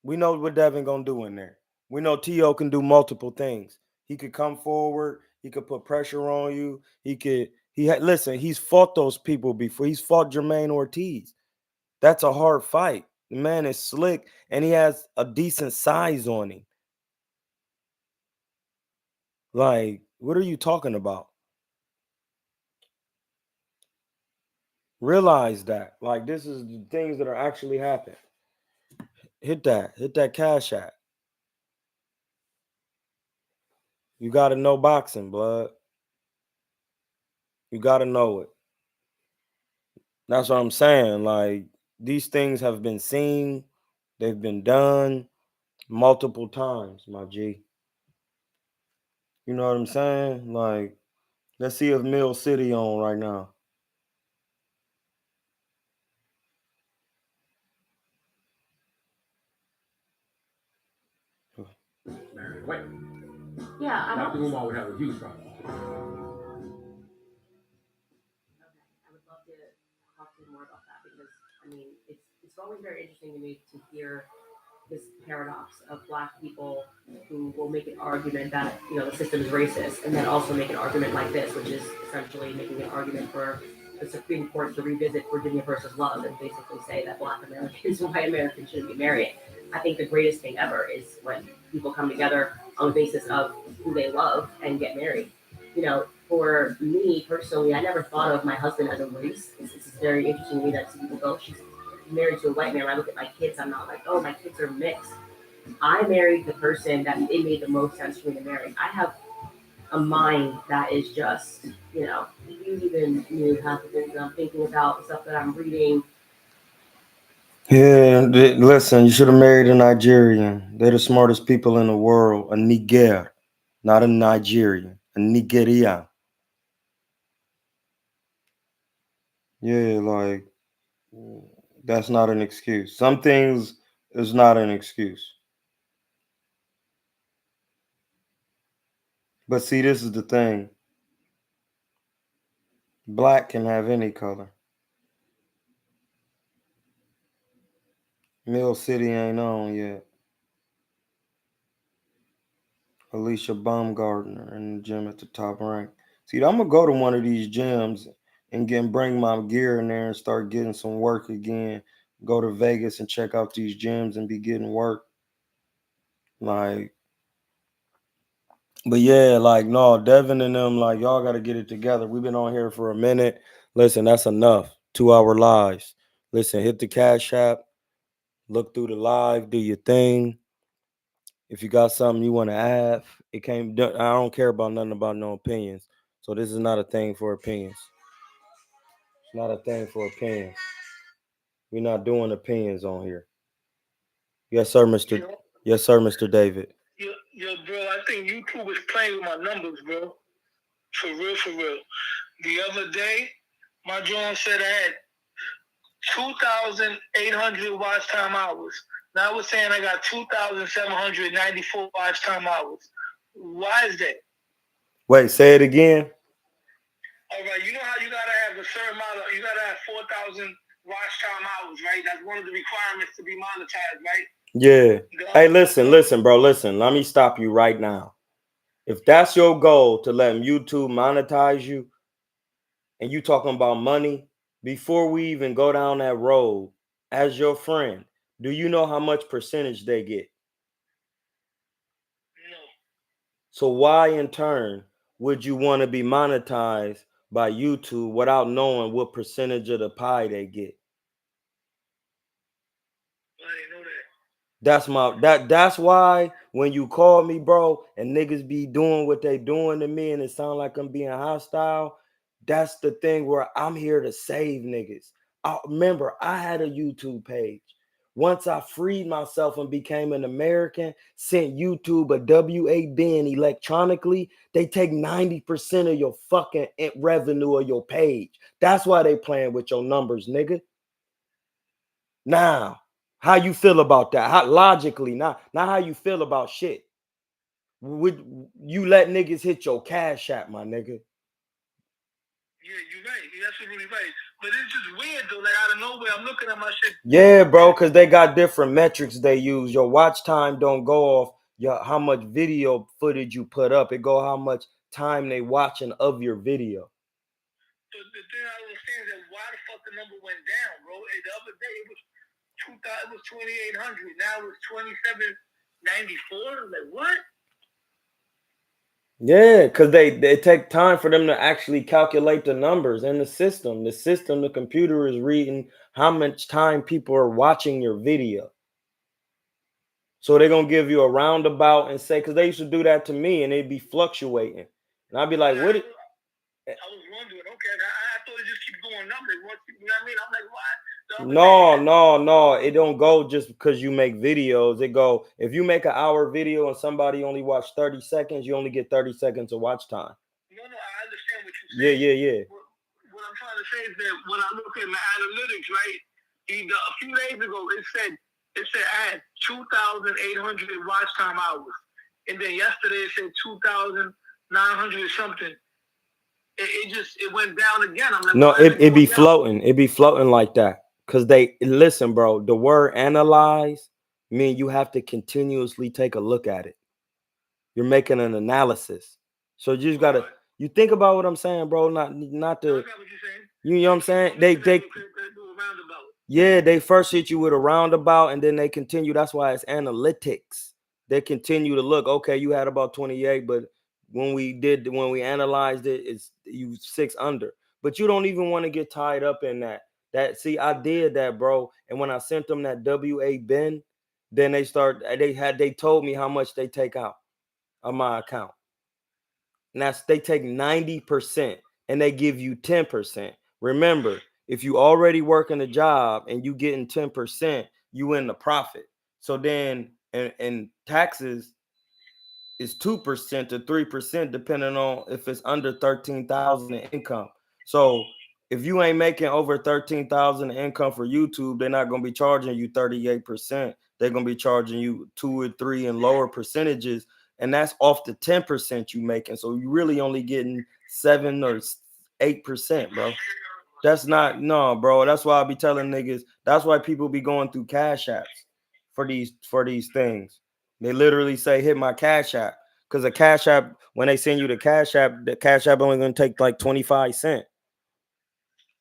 We know what Devin gonna do in there. We know T.O. can do multiple things. He could come forward. He could put pressure on you. Listen, he's fought those people before. He's fought Jermaine Ortiz. That's a hard fight. The man is slick, and he has a decent size on him. Like, what are you talking about? Realize that. Like, this is the things that are actually happening. Hit that Cash App. You got to know boxing, blood. You got to know it. That's what I'm saying. Like, these things have been seen. They've been done multiple times, my G. You know what I'm saying? Like, let's see if Mill City on right now. Wait. Yeah, I'm not the room I would have a huge problem. Okay, I would love to talk to you more about that because I mean it's always very interesting to me to hear this paradox of Black people who will make an argument that the system is racist and then also make an argument like this, which is essentially making an argument for the Supreme Court to revisit Virginia versus Love and basically say that Black Americans and white Americans shouldn't be married. I think the greatest thing ever is when people come together on the basis of who they love and get married. For me personally, I never thought of my husband as a race. It's very interesting to me that some people go, she's married to a white man. When I look at my kids, I'm not like, oh, my kids are mixed. I married the person that it made the most sense for me to marry. I have a mind that is just, you even knew half the things that I'm thinking about, the stuff that I'm reading. Yeah, listen, you should have married a Nigerian. They're the smartest people in the world. A Niger, not a Nigerian, a Nigerian. Yeah, like, that's not an excuse. Some things is not an excuse. But see, this is the thing. Black can have any color. Mill City ain't on yet. Alicia Baumgartner in the gym at the top rank. See, I'm gonna go to one of these gyms and bring my gear in there and start getting some work again. Go to Vegas and check out these gyms and be getting work. Like, but yeah, like, no, Devin and them, like, y'all got to get it together. We've been on here for a minute. Listen, that's enough. 2-hour lives. Listen, hit the Cash App. Look through the live. Do your thing. If you got something you want to add, I don't care about nothing about no opinions. So this is not a thing for opinions. It's not a thing for opinions. We're not doing opinions on here. Yes, sir, Mr. Yes, sir, Mr. David. Yo, bro, I think YouTube is playing with my numbers, bro. For real, for real. The other day, my John said I had 2,800 watch time hours. Now we're saying I got 2,794 watch time hours. Why is that? Wait, say it again. All right, you know how you gotta have a certain amount of, you gotta have 4,000 watch time hours, right? That's one of the requirements to be monetized, right? Yeah. Hey, listen, bro. Listen, let me stop you right now. If that's your goal to let YouTube monetize you, and you talking about money, before we even go down that road, as your friend, do you know how much percentage they get? No. So why in turn would you want to be monetized by YouTube without knowing what percentage of the pie they get? I didn't know that. That's why when you call me, bro, and niggas be doing what they doing to me and it sound like I'm being hostile, that's the thing where I'm here to save niggas. Remember, I had a YouTube page. Once I freed myself and became an American, sent YouTube a WA bin electronically, they take 90% of your fucking revenue of your page. That's why they playing with your numbers, nigga. Now, how you feel about that? How logically, not how you feel about shit. Would you let niggas hit your cash app, my nigga? Yeah, you're right. You're absolutely right. But it's just weird though. Like out of nowhere, I'm looking at my shit. Yeah, bro, because they got different metrics they use. Your watch time don't go off your how much video footage you put up. It go how much time they watching of your video. So the thing I was saying is that why the fuck the number went down, bro? The other day it was 2,000, it was 2,800. Now it's 2,794. Like what? Yeah, because they take time for them to actually calculate the numbers in the system. The computer is reading how much time people are watching your video. So they're gonna give you a roundabout and say, because they used to do that to me and they'd be fluctuating. And I'd be like, what? I was wondering, okay, I thought it just keep going up. Like, what, you know what I mean? I'm like, what? No. It don't go just because you make videos. It go, if you make an hour video and somebody only watch 30 seconds, you only get 30 seconds of watch time. No, I understand what you're saying. Yeah. What I'm trying to say is that when I look at my analytics, right, a few days ago, it said I had 2,800 watch time hours. And then yesterday it said 2,900 something. It went down again. I'm like, no, it be floating. It be floating like that. Cause they listen, bro. The word analyze mean you have to continuously take a look at it. You're making an analysis. So you just gotta you think about what I'm saying, bro. Not to you know what I'm saying? They first hit you with a roundabout and then they continue. That's why it's analytics. They continue to look, okay, you had about 28, but when we analyzed it, it's you 6 under. But you don't even want to get tied up in that. See, I did that, bro. And when I sent them that WA bin, then they told me how much they take out of my account. And they take 90% and they give you 10%. Remember, if you already working a job and you getting 10%, you in the profit. So then and taxes is 2% to 3%, depending on if it's under 13,000 in income. So if you ain't making over 13,000 in income for YouTube, they're not going to be charging you 38%. They're going to be charging you 2 or 3 and lower percentages. And that's off the 10% you making. So you really only getting 7 or 8%, bro. That's not, no, bro. That's why I be telling niggas. That's why people be going through cash apps for these things. They literally say, hit my cash app. Because a cash app, when they send you the cash app only gonna take like 25 cents.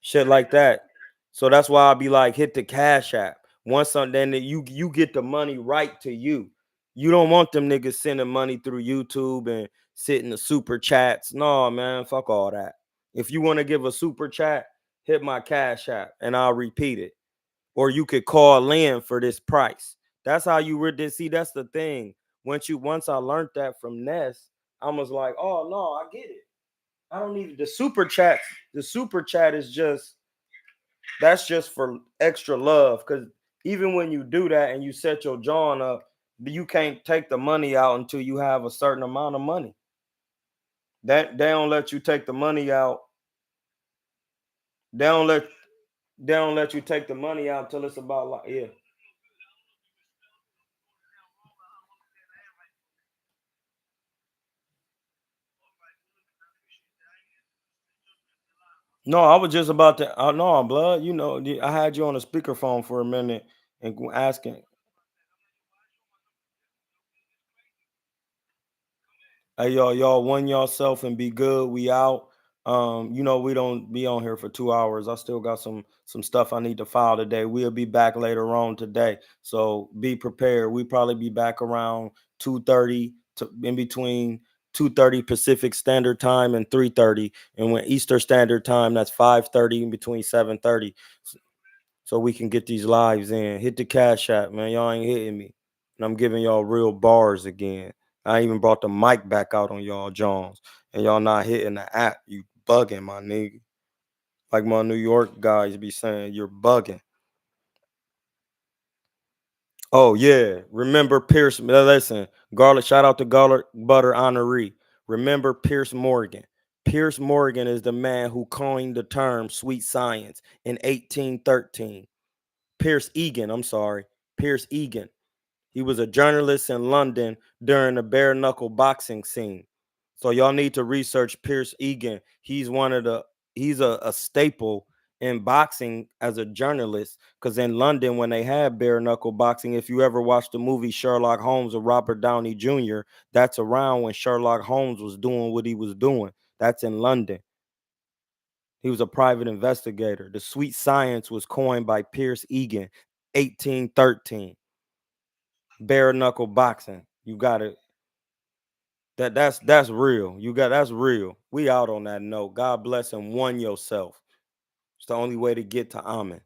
Shit like that. So that's why I be like, hit the cash app. Once then you get the money right to you. You don't want them niggas sending money through YouTube and sitting the super chats. No, man, fuck all that. If you want to give a super chat, hit my cash app and I'll repeat it. Or you could call in for this price. That's how you see. That's the thing. Once I learned that from Ness, I was like, oh no, I get it. I don't need the super chat. The super chat is just for extra love. Because even when you do that and you set your John up, you can't take the money out until you have a certain amount of money. That they don't let you take the money out. They don't let you take the money out until it's about like, yeah. No, I was just about to. No, blood. You know, I had you on a speakerphone for a minute and asking. Hey y'all won yourself and be good. We out. You know, we don't be on here for 2 hours. I still got some stuff I need to file today. We'll be back later on today. So be prepared. We probably be back around 2:30 to in between 2:30 Pacific Standard Time and 3:30. And when Eastern Standard Time, that's 5:30 in between 7:30. So we can get these lives in. Hit the cash app, man. Y'all ain't hitting me. And I'm giving y'all real bars again. I even brought the mic back out on y'all Jones. And y'all not hitting the app. You bugging, my nigga. Like my New York guys be saying, you're bugging. Oh, yeah. Remember Pierce. Listen, garlic, shout out to Garlic Butter Honoree. Remember Pierce Morgan. Pierce Morgan is the man who coined the term sweet science in 1813. Pierce Egan, I'm sorry. Pierce Egan. He was a journalist in London during the bare knuckle boxing scene. So y'all need to research Pierce Egan. He's a staple in boxing as a journalist. Because in London, when they had bare knuckle boxing, if you ever watched the movie Sherlock Holmes with Robert Downey Jr., that's around when Sherlock Holmes was doing what he was doing. That's in London. He was a private investigator. The sweet science was coined by Pierce Egan, 1813. Bare knuckle boxing. You got it. That's real. That's real. We out on that note. God bless and one yourself. It's the only way to get to Amen.